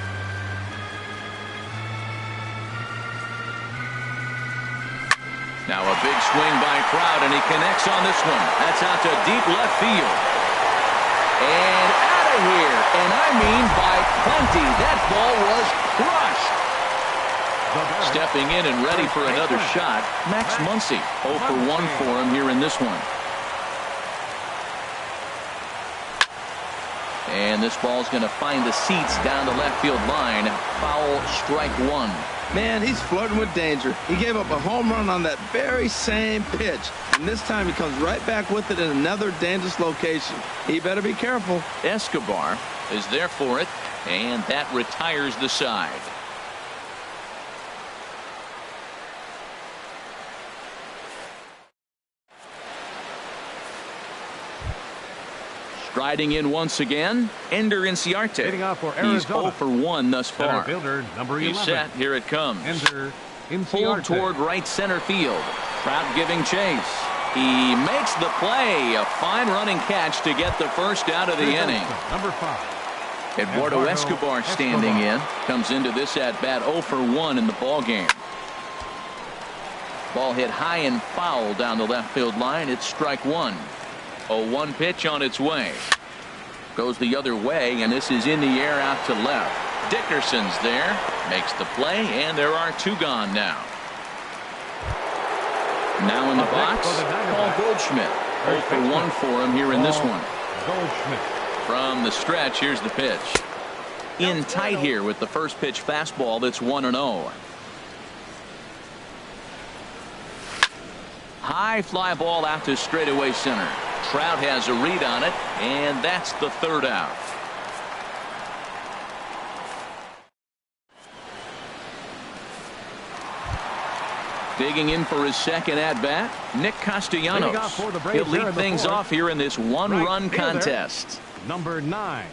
Now a big swing by Trout, and he connects on this one. That's out to deep left field. And out of here. And I mean by plenty. That ball was crushed. Stepping in and ready for another shot, Max Muncy. 0 for 1 for him here in this one. And this ball's going to find the seats down the left field line. Foul, strike 1. Man, he's flirting with danger. He gave up a home run on that very same pitch. And this time he comes right back with it in another dangerous location. He better be careful. Escobar is there for it, and that retires the side. Striding in once again, Ender Inciarte. Hitting off for He's Arizona. 0 for 1 thus Center far. fielder, number 11. He's set. Here it comes. Ender Pulled Inciarte. toward right center field. Trout giving chase. He makes the play. A fine running catch to get the first out of the inning. Number 5. Eduardo Escobar standing in. Comes into this at bat 0 for 1 in the ball game. Ball hit high and foul down the left field line. It's strike 1. 0-1 pitch on its way. Goes the other way, and this is in the air out to left. Dickerson's there. Makes the play, and there are 2 gone now. Now in the box, Paul Goldschmidt. 0 for 1 for him here in this one. Goldschmidt. From the stretch, here's the pitch. In tight here with the first pitch fastball that's 1-0. High fly ball out to straightaway center. Trout has a read on it, and that's the third out. Digging in for his second at bat, Nick Castellanos. He'll lead things off here in this one-run contest. Number 9.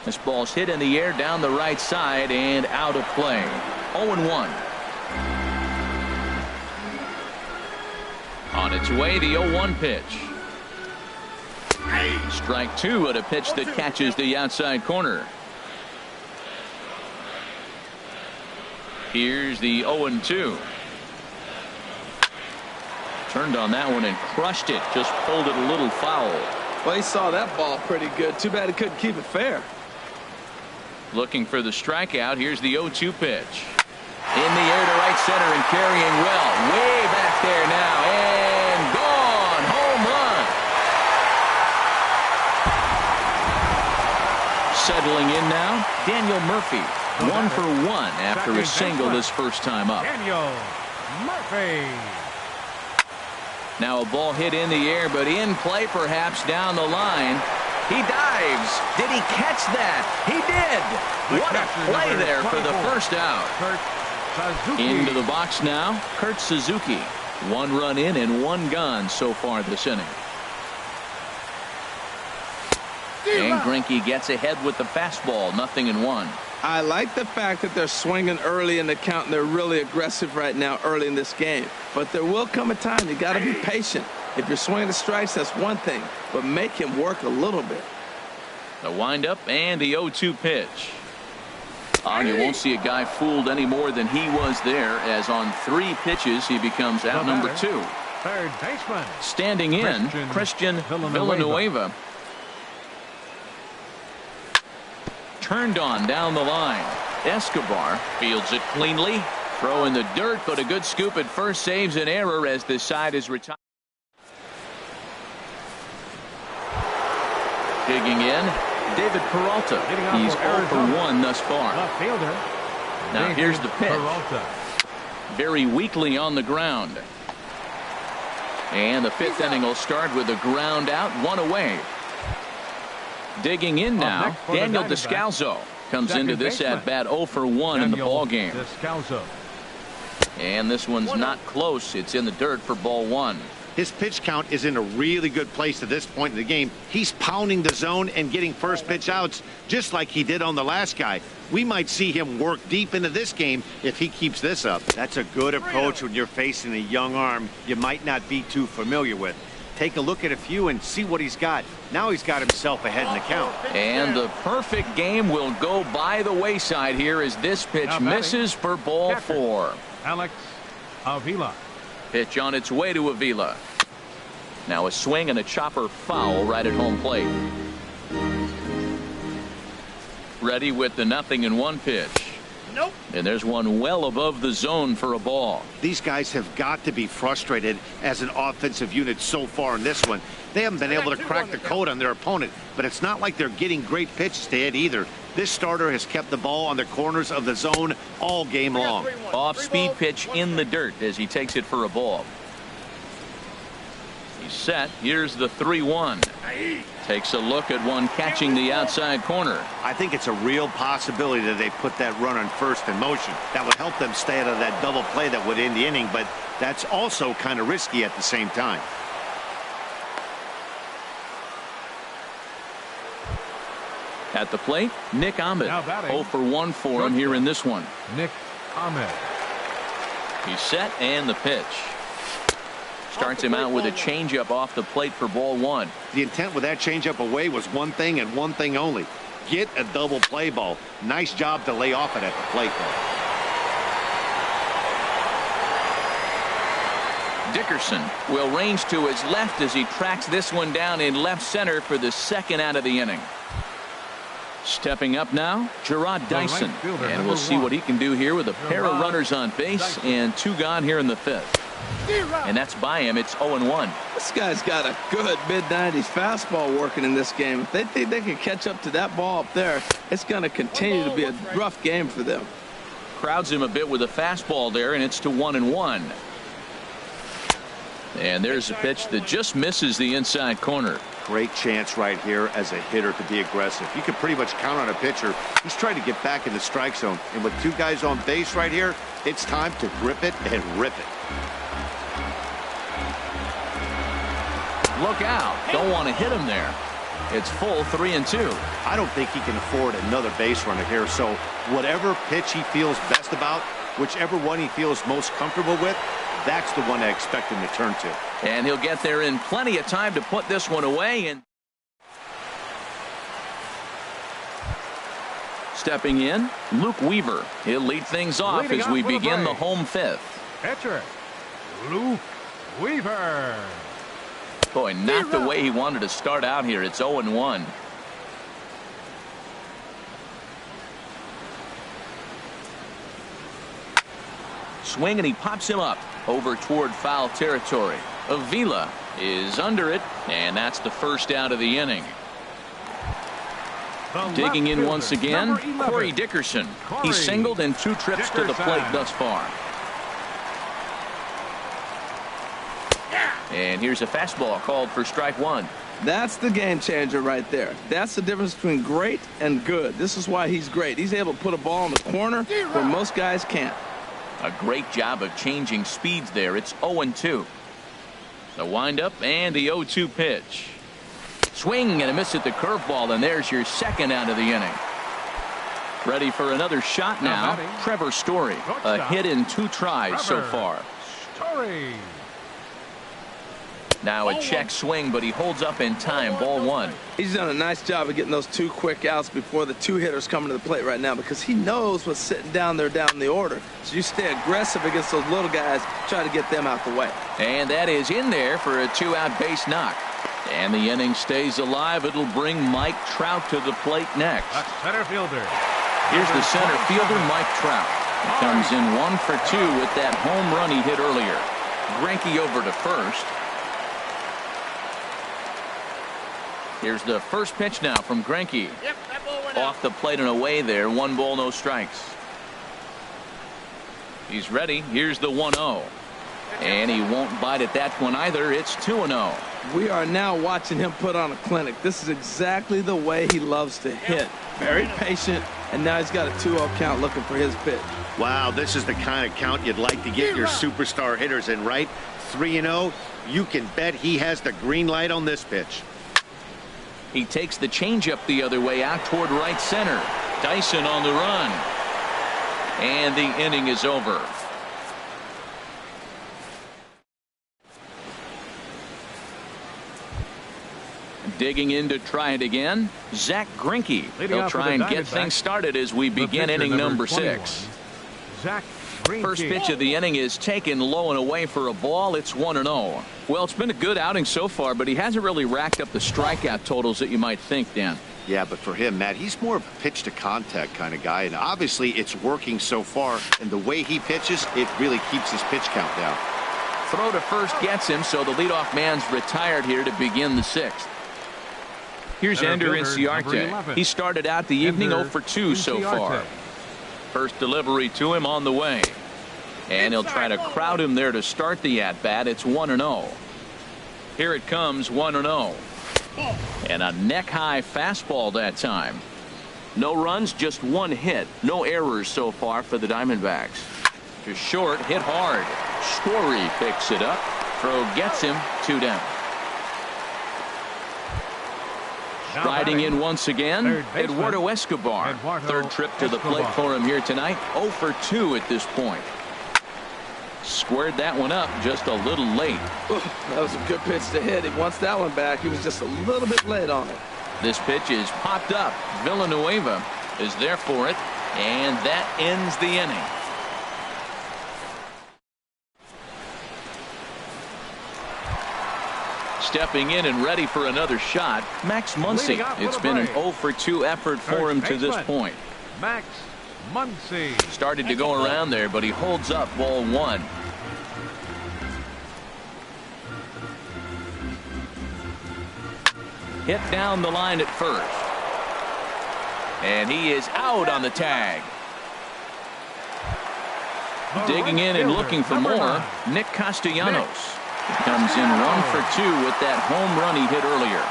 This ball's hit in the air down the right side and out of play. 0-1. On its way, the 0-1 pitch. Strike 2 at a pitch that catches the outside corner. Here's the 0-2. Turned on that one and crushed it. Just pulled it a little foul. Well, he saw that ball pretty good. Too bad he couldn't keep it fair. Looking for the strikeout. Here's the 0-2 pitch. In the air to right center and carrying well. Way back there now. And gone. Home run. Settling in now, Daniel Murphy. 1 for 1 after a single his first time up. Daniel Murphy. Now a ball hit in the air, but in play perhaps down the line. He dives. Did he catch that? He did. What a play there for the first out. Into the box now, Kurt Suzuki. 1 run in and 1 gone so far this inning. And Greinke gets ahead with the fastball. 0-1. I like the fact that they're swinging early in the count, and they're really aggressive right now early in this game. But there will come a time you got to be patient. If you're swinging the strikes, that's one thing, but make him work a little bit. The windup and the 0-2 pitch. And you won't see a guy fooled any more than he was there, as on 3 pitches he becomes out number 2. third baseman. Standing in, Christian Villanueva. Turned on down the line. Escobar fields it cleanly. Throw in the dirt, but a good scoop at first saves an error as this side is retired. Digging in, David Peralta. He's 0 for 1 thus far. Now here's the pitch. Very weakly on the ground. And the fifth inning will start with a ground out, 1 away. Digging in now, Daniel Descalzo comes into this at bat 0 for 1 in the ball game. And this one's not close. It's in the dirt for ball 1. His pitch count is in a really good place at this point in the game. He's pounding the zone and getting first pitch outs just like he did on the last guy. We might see him work deep into this game if he keeps this up. That's a good approach when you're facing a young arm you might not be too familiar with. Take a look at a few and see what he's got. Now he's got himself ahead in the count. And the perfect game will go by the wayside here as this pitch misses for ball 4. Alex Avila. Pitch on its way to Avila. Now a swing and a chopper foul right at home plate. Ready with the 0-1 pitch. Nope. And there's one well above the zone for a ball. These guys have got to be frustrated as an offensive unit so far in this one. They haven't been able to crack the code on their opponent, but it's not like they're getting great pitches to hit either. This starter has kept the ball on the corners of the zone all game long. Off-speed pitch in the dirt as he takes it for a ball. He's set. Here's the 3-1. Takes a look at one catching the outside corner. I think it's a real possibility that they put that run on first in motion. That would help them stay out of that double play that would end the inning, but that's also kind of risky at the same time. At the plate, Nick Ahmed. 0 for 1 for him here in this one. Nick Ahmed. He's set and the pitch. Starts him out with a changeup off the plate for ball 1. The intent with that changeup away was one thing and one thing only. Get a double play ball. Nice job to lay off it at the plate though. Dickerson will range to his left as he tracks this one down in left center for the second out of the inning. Stepping up now, Gerard Dyson. And we'll see what he can do here with a pair of runners on base and 2 gone here in the 5th. And that's by him. It's 0-1. This guy's got a good mid-90s fastball working in this game. If they think they can catch up to that ball up there, it's going to continue to be a rough game for them. Crowds him a bit with a fastball there, and it's to 1-1. And there's a pitch that just misses the inside corner. Great chance right here as a hitter to be aggressive. You can pretty much count on a pitcher. He's trying to get back in the strike zone. And with 2 guys on base right here, it's time to grip it and rip it. Look out. Don't want to hit him there. It's full 3-2. I don't think he can afford another base runner here. So whatever pitch he feels best about, whichever one he feels most comfortable with, that's the one I expect him to turn to. And he'll get there in plenty of time to put this one away. And stepping in, Luke Weaver. He'll lead things off as we begin the home 5th. Pitcher, Luke Weaver. Boy, not the way he wanted to start out here. It's 0-1. Swing, and he pops him up over toward foul territory. Avila is under it, and that's the first out of the inning. Digging in once again, Corey Dickerson. He's singled in 2 trips to the plate thus far. And here's a fastball called for strike 1. That's the game changer right there. That's the difference between great and good. This is why he's great. He's able to put a ball in the corner where most guys can't. A great job of changing speeds there. It's 0-2. The windup and the 0-2 pitch. Swing and a miss at the curveball, and there's your second out of the inning. Ready for another shot now. Trevor Story. A hit in 2 tries so far. Story. Now a check swing, but he holds up in time. Ball one. He's done a nice job of getting those two quick outs before the two hitters coming to the plate right now, because he knows what's sitting down there down the order. So you stay aggressive against those little guys, try to get them out the way. And that is in there for a 2-out base knock. And the inning stays alive. It'll bring Mike Trout to the plate next. A center fielder. Here's the center fielder, Mike Trout. He comes in 1 for 2 with that home run he hit earlier. Greinke over to first. Here's the first pitch now from Greinke. Yep, that ball went Off the plate and away there. 1 ball, no strikes. He's ready. Here's the 1-0. And he won't bite at that one either. It's 2-0. We are now watching him put on a clinic. This is exactly the way he loves to hit. Very patient, and now he's got a 2-0 count looking for his pitch. Wow, this is the kind of count you'd like to get your superstar hitters in, right? 3-0. You can bet he has the green light on this pitch. He takes the changeup the other way out toward right center. Dyson on the run. And the inning is over. Digging in to try it again, Zach Greinke. He'll try and get things started as we begin inning number 6. Zach Greinke. First pitch of the inning is taken low and away for a ball. It's 1-0. Well, it's been a good outing so far, but he hasn't really racked up the strikeout totals that you might think, Dan. Yeah, but for him, Matt, he's more of a pitch to contact kind of guy, and obviously it's working so far, and the way he pitches, it really keeps his pitch count down. Throw to first gets him, so the leadoff man's retired here to begin the 6th. Here's Ender Inciarte. He started out the evening 0 for 2 so far. First delivery to him on the way. And he'll try to crowd him there to start the at-bat. It's 1-0. Here it comes, 1-0. And a neck-high fastball that time. No runs, just 1 hit. No errors so far for the Diamondbacks. To short, hit hard. Story picks it up. Throw gets him, 2 down. Riding in once again, Eduardo Escobar. Third trip to the plate for him here tonight. 0 for 2 at this point. Squared that one up just a little late. That was a good pitch to hit. He wants that one back. He was just a little bit late on it. This pitch is popped up. Villanueva is there for it, and that ends the inning. Stepping in and ready for another shot, Max Muncy. It's been an 0 for 2 effort for him to this point. Max Muncy. Started to go around there, but he holds up ball 1. Hit down the line at first. And he is out on the tag. Digging in and looking for more, Nick Castellanos. He comes in 1 for 2 with that home run he hit earlier.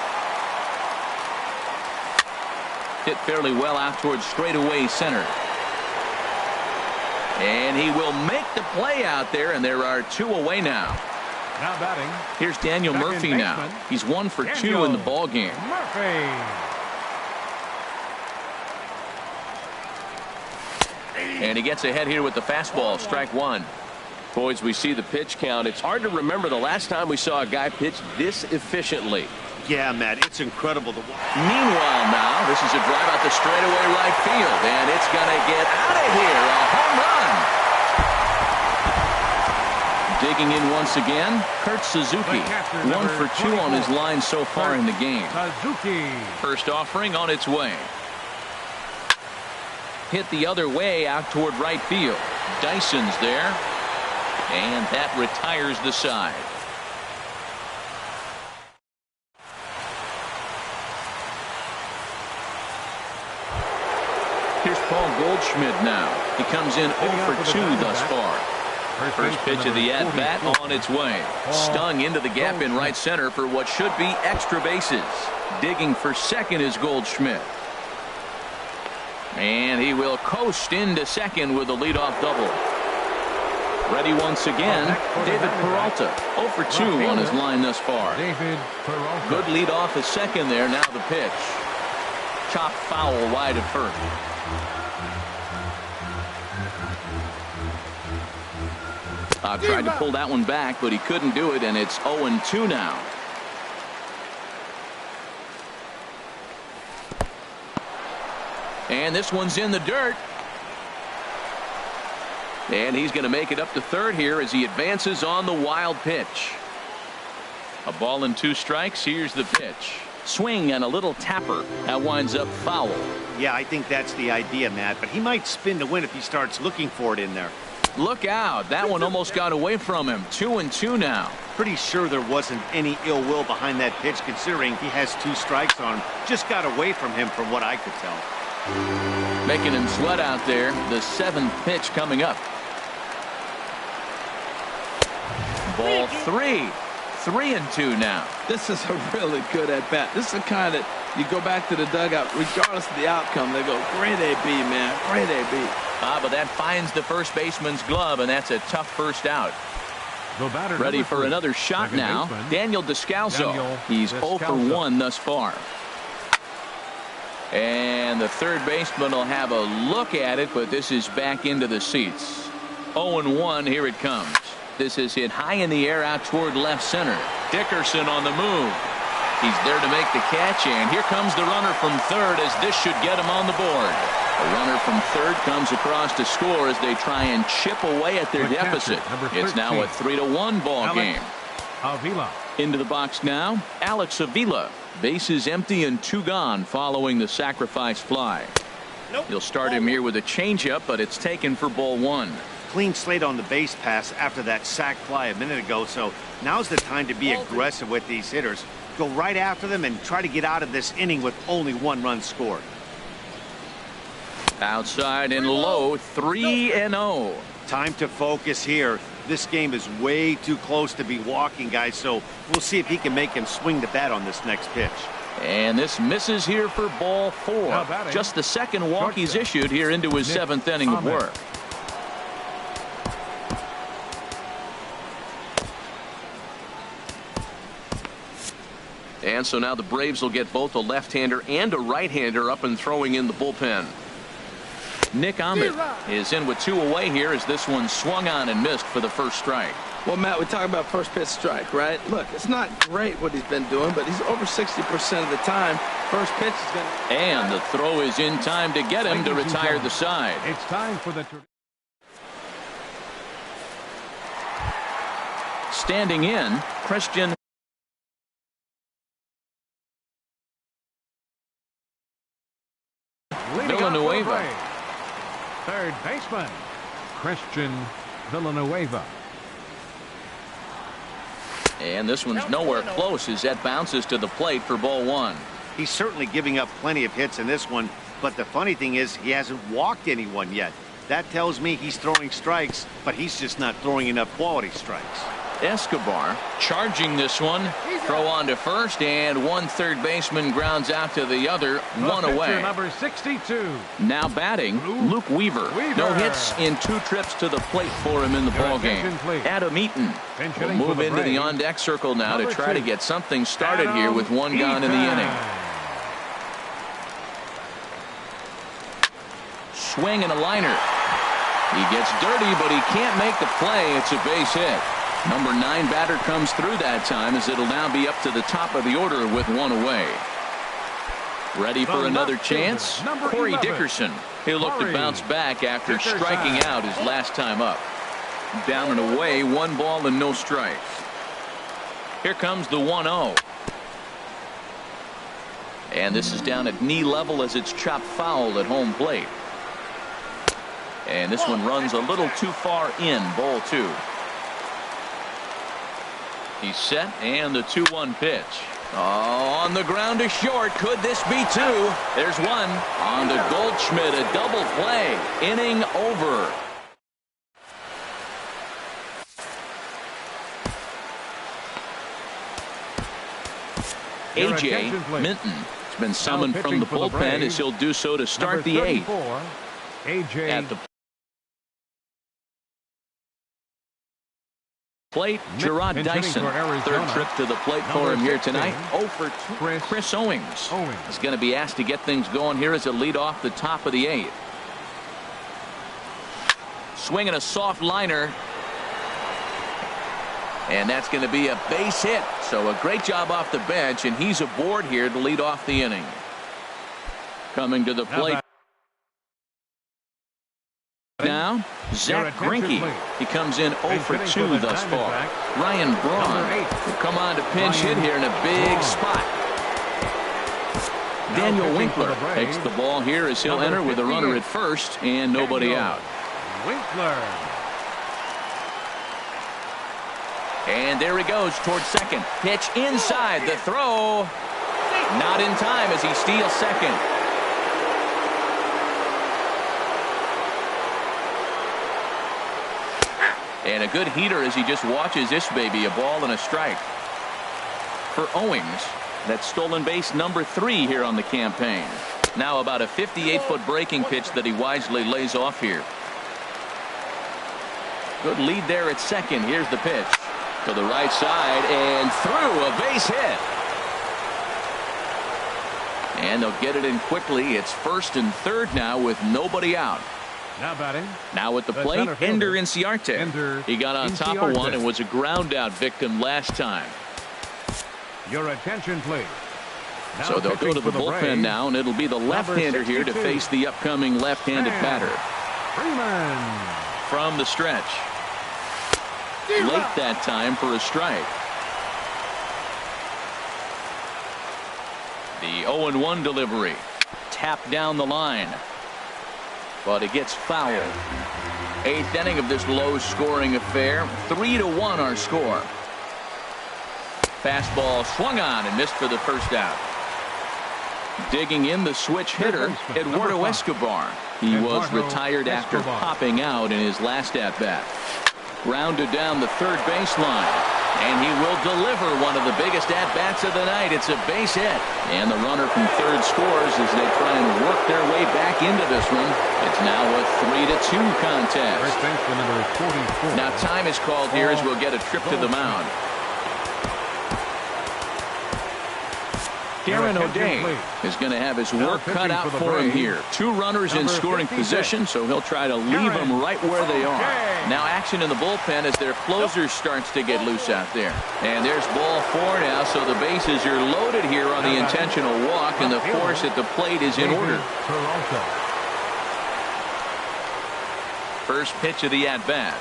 Hit fairly well out towards straightaway center. And he will make the play out there, and there are 2 away now. Now batting. Here's Daniel Murphy now. He's 1 for 2 in the ball game. Murphy. And he gets ahead here with the fastball. Strike 1. Boys, we see the pitch count. It's hard to remember the last time we saw a guy pitch this efficiently. Yeah, Matt, it's incredible. Meanwhile now, this is a drive out the straightaway right field, and it's going to get out of here. A home run. Digging in once again, Kurt Suzuki. 1 for 2 on his line so far in the game. Suzuki. First offering on its way. Hit the other way out toward right field. Dyson's there. And that retires the side. Here's Paul Goldschmidt now. He comes in 0 for 2 thus far. First pitch of the at-bat on its way. Stung into the gap in right center for what should be extra bases. Digging for second is Goldschmidt. And he will coast into second with a leadoff double. Ready once again, David Peralta. 0 for 2 on his line thus far. David Peralta. Good lead off at second there. Now the pitch. Chopped foul wide of first. Tried to pull that one back, but he couldn't do it, and it's 0-2 now. And this one's in the dirt. And he's going to make it up to third here as he advances on the wild pitch. A ball and 2 strikes. Here's the pitch. Swing and a little tapper. That winds up foul. Yeah, I think that's the idea, Matt, but he might spin to win if he starts looking for it in there. Look out. That one almost got away from him. 2-2 now. Pretty sure there wasn't any ill will behind that pitch, considering he has 2 strikes on him. Just got away from him from what I could tell. Making him sweat out there. The 7th pitch coming up. Ball 3. 3-2 now. This is a really good at bat. This is the kind that you go back to the dugout, regardless of the outcome. They go, great AB, man, great AB. But that finds the first baseman's glove, and that's a tough first out. Ready for another shot now. Daniel Descalso. He's 0 for 1 thus far. And the third baseman will have a look at it, but this is back into the seats. 0-1, here it comes. This is hit high in the air out toward left center. Dickerson on the move. He's there to make the catch, and here comes the runner from third as this should get him on the board. A runner from third comes across to score as they try and chip away at their deficit. It's now a 3-1 ball game. Avila. Into the box now, Alex Avila. Bases empty and 2 gone following the sacrifice fly. He'll start him here with a changeup, but it's taken for ball 1. Clean slate on the base pass after that sac fly a minute ago, so now's the time to be aggressive with these hitters. Go right after them and try to get out of this inning with only 1 run scored. Outside and low, 3-0. Time to focus here. This game is way too close to be walking, guys, so we'll see if he can make him swing the bat on this next pitch. And this misses here for ball 4. Just the second walk he's issued here into his 7th inning of work. And so now the Braves will get both a left-hander and a right-hander up and throwing in the bullpen. Nick Ahmed is in with 2 away here as this one swung on and missed for the first strike. Well, Matt, we talk about first pitch strike, right? Look, it's not great what he's been doing, but he's over 60% of the time. First pitch is going to... And the throw is in time to get him to retire the side. It's time for the... Standing in, Christian Villanueva. Third baseman, Christian Villanueva. And this one's nowhere close as that bounces to the plate for ball 1. He's certainly giving up plenty of hits in this one, but the funny thing is he hasn't walked anyone yet. That tells me he's throwing strikes, but he's just not throwing enough quality strikes. Escobar charging this one. Throw on to first, and one third baseman grounds out to the other. 1 away. Number 62. Now batting, Luke Weaver. No hits in 2 trips to the plate for him in the ball game. Adam Eaton will move into the on-deck circle now to try to get something started here with 1 gone in the inning. Swing and a liner. He gets dirty, but he can't make the play. It's a base hit. Number 9 batter comes through that time as it'll now be up to the top of the order with 1 away. Ready for another chance? Corey Dickerson. He'll look to bounce back after striking out his last time up. Down and away, 1 ball and no strikes. Here comes the 1-0. And this is down at knee level as it's chopped foul at home plate. And this one runs a little too far in, ball 2. He's set, and the 2-1 pitch. Oh, on the ground to short. Could this be 2? There's 1. On to Goldschmidt, a double play. Inning over. A.J. Minton has been summoned from the bullpen as he'll do so to start the 8th. A.J. At the plate, Gerard Dyson. Third trip to the plate for him here tonight. 0 for 2. Chris Owings is going to be asked to get things going here as a lead off the top of the 8th. swinging a soft liner. And that's going to be a base hit. So a great job off the bench, and he's aboard here to lead off the inning. Coming to the plate now, Zach Greinke. He comes in 0 for 2 thus far. Ryan Braun will come on to pinch hit here in a big spot. Daniel Winkler takes the ball here as he'll enter with a runner at first and nobody out. Winkler. And there he goes towards second. Pitch inside. The throw. Not in time as he steals second. And a good heater as he just watches this baby. A ball and a strike. For Owings, that's stolen base number 3 here on the campaign. Now about a 58-foot breaking pitch that he wisely lays off here. Good lead there at second. Here's the pitch. To the right side and through, a base hit. And they'll get it in quickly. It's first and third now with nobody out. Now batting. Now at the plate, Ender Inciarte. He got on top of one and was a ground out victim last time. Your attention, please. So they'll go to the bullpen now, and it'll be the left-hander here to face the upcoming left-handed batter. Freeman. From the stretch. Late that time for a strike. The 0-1 delivery. Tapped down the line. But it gets fouled. 8th inning of this low-scoring affair. 3-1 our score. Fastball swung on and missed for the first out. Digging in the switch hitter, Eduardo Escobar. He was retired after popping out in his last at-bat. Grounded down the third baseline. And he will deliver one of the biggest at-bats of the night. It's a base hit. And the runner from third scores as they try and work their way back into this one. It's now a 3-2 contest. Now time is called here as we'll get a trip to the mound. Darren O'Day is going to have his work cut out for him here. 2 runners in scoring position, so he'll try to leave them right where they are. Now action in the bullpen as their closer starts to get loose out there. And there's ball 4 now, so the bases are loaded here on the intentional walk, and the force at the plate is in order. First pitch of the at-bat.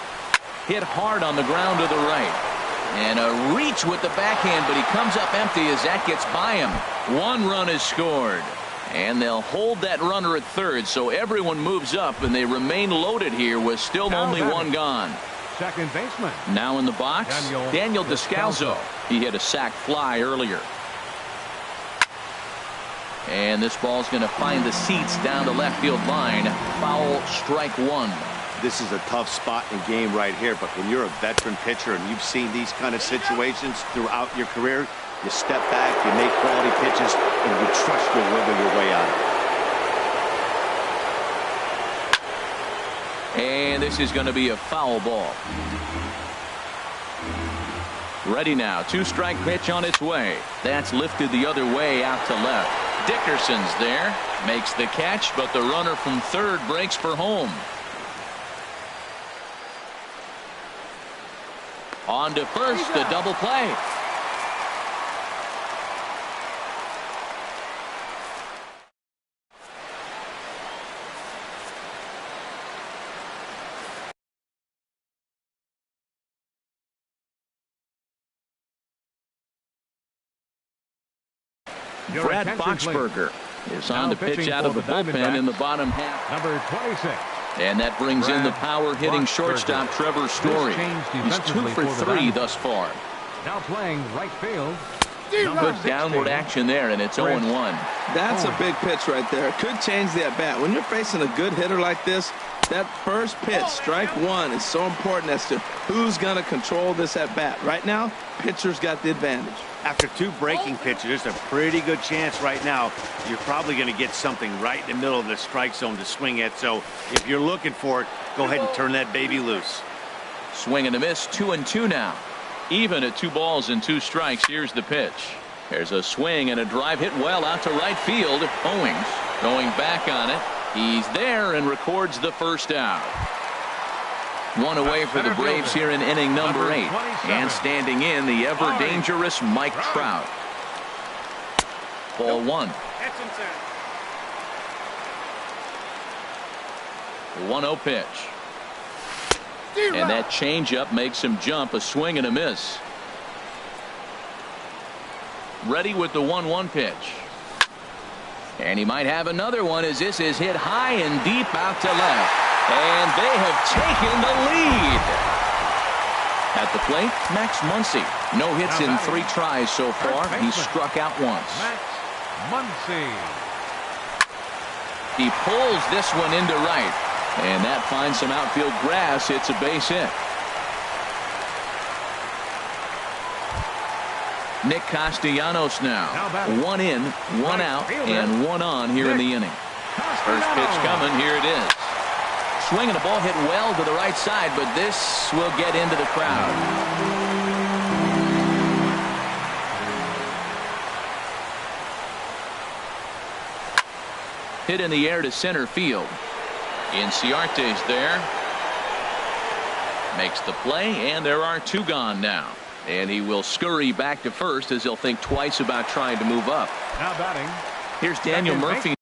Hit hard on the ground to the right. And a reach with the backhand, but he comes up empty as that gets by him. 1 run is scored. And they'll hold that runner at third, so everyone moves up, and they remain loaded here with still only 1 gone. Second baseman. Now in the box, Daniel Descalzo. He hit a sac fly earlier. And this ball's going to find the seats down the left field line. Foul, strike 1. This is a tough spot in the game right here, but when you're a veteran pitcher and you've seen these kind of situations throughout your career, you step back, you make quality pitches, and you trust you'll wiggle your way out of it. And this is going to be a foul ball. Ready now. 2-strike pitch on its way. That's lifted the other way out to left. Dickerson's there. Makes the catch, but the runner from third breaks for home. On to first, the double play. Brad Boxberger is on to pitch out of the bullpen in the bottom half. Number 26. And that brings in the power hitting shortstop Trevor Story. He's 2 for 3 thus far. Now playing right field. Good downward action there, and it's 0-1. That's a big pitch right there. It could change the at-bat. When you're facing a good hitter like this, that first pitch, strike 1, is so important as to who's going to control this at-bat. Right now, pitcher's got the advantage. After 2 breaking pitches, there's a pretty good chance right now you're probably going to get something right in the middle of the strike zone to swing at. So if you're looking for it, go ahead and turn that baby loose. Swing and a miss, 2-2 now. Even at 2 balls and 2 strikes. Here's the pitch. There's a swing and a drive hit well out to right field. Owings going back on it. He's there and records the first out. One away for the Braves here in inning number 8. And standing in, the ever-dangerous Mike Trout. Ball 1. That's inside. 1-0 pitch. And that changeup makes him jump. A swing and a miss. Ready with the 1-1 pitch. And he might have another one as this is hit high and deep out to left. And they have taken the lead. At the plate, Max Muncy. No hits in 3 tries so far. He's struck out once. Max Muncy. He pulls this one into right. And that finds some outfield grass. It's a base hit. Nick Castellanos now. 1 in, 1 out, and 1 on here in the inning. First pitch coming. Here it is. Swinging, the ball hit well to the right side, but this will get into the crowd. Hit in the air to center field. Inciarte's there. Makes the play, and there are 2 gone now. And he will scurry back to first as he'll think twice about trying to move up. Now batting. Here's Daniel Murphy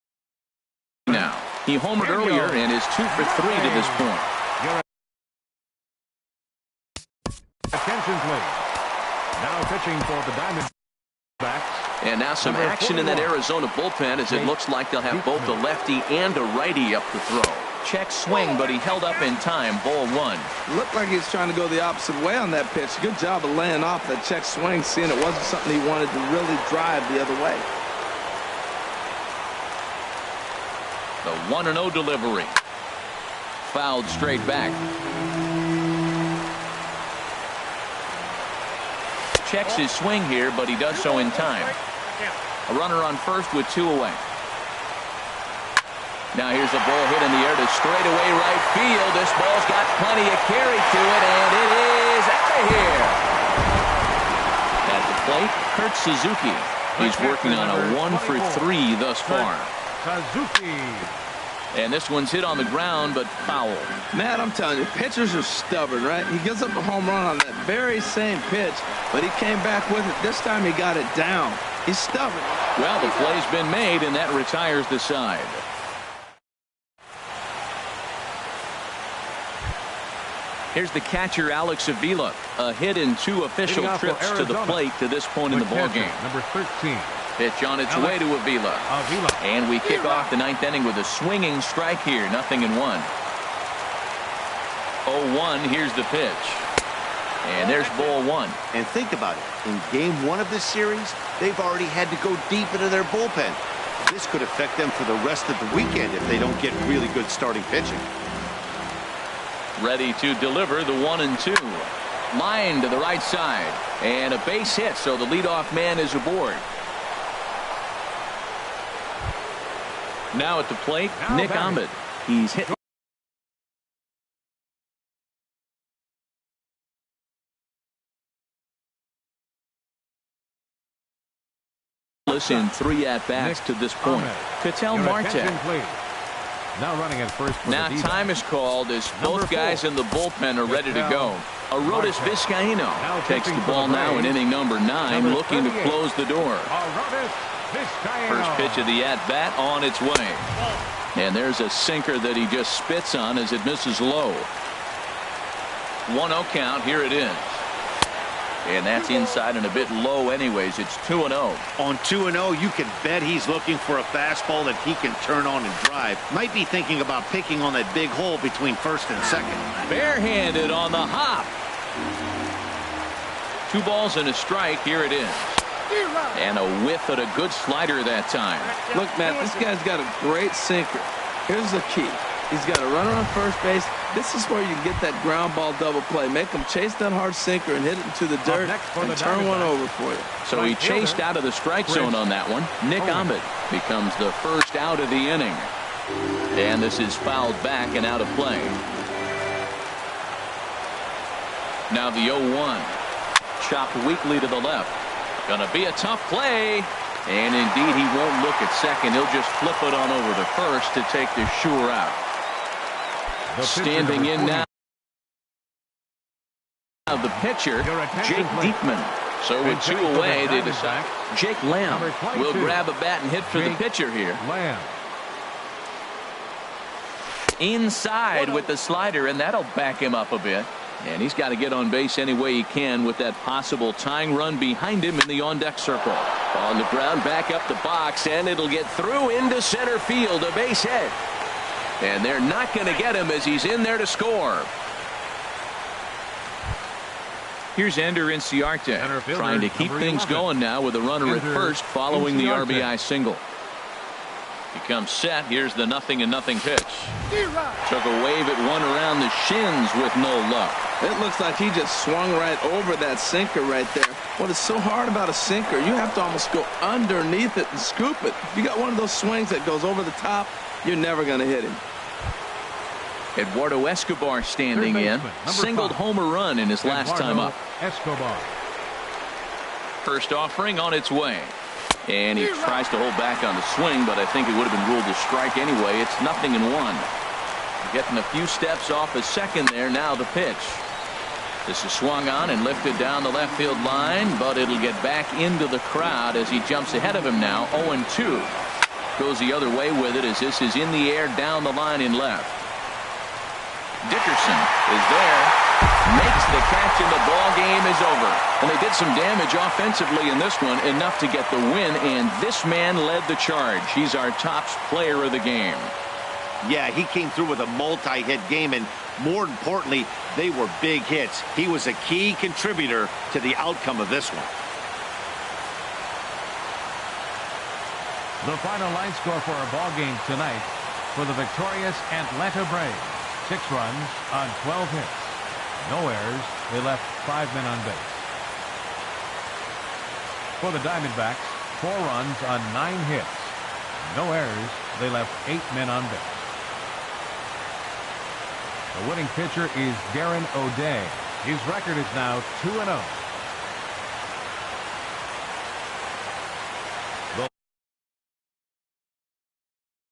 now. He homered earlier and is 2 for 3 to this point. Attention, please. Now pitching for the Diamondbacks. And now some action in that Arizona bullpen as it looks like they'll have both a lefty and a righty up to throw. Check swing, but he held up in time. Ball 1. Looked like he was trying to go the opposite way on that pitch. Good job of laying off that check swing, seeing it wasn't something he wanted to really drive the other way. The 1-0 delivery. Fouled straight back. Checks his swing here, but he does so in time. A runner on first with 2 away. Now here's a ball hit in the air to straightaway right field. This ball's got plenty of carry to it, and it is out of here. At the plate, Kurt Suzuki. He's working on a 1 for 3 thus far. Suzuki. And this one's hit on the ground, but foul. Matt, I'm telling you, pitchers are stubborn, right? He gives up a home run on that very same pitch, but he came back with it. This time he got it down. He's stubborn. Well, the play's been made, and that retires the side. Here's the catcher, Alex Avila. A hit in 2 official trips to the plate to this point in the ballgame. Number 13. Pitch on its way to Avila. And we kick off the 9th inning with a swinging strike here. 0-1. 0-1. Here's the pitch. And there's ball 1. And think about it. In game 1 of this series, they've already had to go deep into their bullpen. This could affect them for the rest of the weekend if they don't get really good starting pitching. Ready to deliver the 1-2. Line to the right side. And a base hit, so the leadoff man is aboard. Now at the plate, Nick Ahmed. He's hit in 3 at-bats to this point. Ketel Marte. Now running at first. Now time is called as both guys in the bullpen are ready to go. Arodys Vizcaino takes the ball now in inning number 9, looking to close the door. First pitch of the at-bat on its way. And there's a sinker that he just spits on as it misses low. 1-0 count. Here it is. And that's inside and a bit low anyways. It's 2-0. On 2-0, you can bet he's looking for a fastball that he can turn on and drive. Might be thinking about picking on that big hole between first and second. Barehanded on the hop. 2 balls and a strike. Here it is. And a whiff at a good slider that time. Look, Matt, this guy's got a great sinker. Here's the key. He's got a runner on first base. This is where you get that ground ball double play. Make him chase that hard sinker and hit it into the dirt and turn one over for you. So he chased out of the strike zone on that one. Nick Ahmed becomes the first out of the inning. And this is fouled back and out of play. Now the 0-1. Chopped weakly to the left. Gonna be a tough play. And indeed, he won't look at second. He'll just flip it on over to first to take the sure out. Standing in now. Now the pitcher, Your attention, Jake please. Diekman. So with And two hitting for away, the they decide Diamondbacks, Jake Lamb number 22, will grab a bat and hit for the Jake pitcher here. Lamb. Inside with the slider, and that'll back him up a bit. And he's got to get on base any way he can with that possible tying run behind him in the on-deck circle. On the ground, back up the box, and it'll get through into center field, a base hit. And they're not going to get him as he's in there to score. Here's Ender Inciarte trying to keep things going now with a runner at first following the RBI single. He comes set. Here's the 0-0 pitch. Took a wave at one around the shins with no luck. It looks like he just swung right over that sinker right there. What is so hard about a sinker, you have to almost go underneath it and scoop it. If you got one of those swings that goes over the top, you're never going to hit him. Eduardo Escobar standing in. Singled homer run in his last time up. Escobar. First offering on its way. And he tries to hold back on the swing, but I think it would have been ruled a strike anyway. It's 0-1. Getting a few steps off a second there. Now the pitch. This is swung on and lifted down the left field line, but it'll get back into the crowd as he jumps ahead of him now. 0-2. Goes the other way with it as this is in the air down the line in left. Dickerson is there, makes the catch, and the ball game is over. And they did some damage offensively in this one, enough to get the win, and this man led the charge. He's our top player of the game. Yeah, he came through with a multi-hit game, and more importantly, they were big hits. He was a key contributor to the outcome of this one. The final line score for our ball game tonight for the victorious Atlanta Braves. 6 runs on 12 hits. No errors. They left 5 men on base. For the Diamondbacks, 4 runs on 9 hits. No errors. They left 8 men on base. The winning pitcher is Darren O'Day. His record is now 2-0.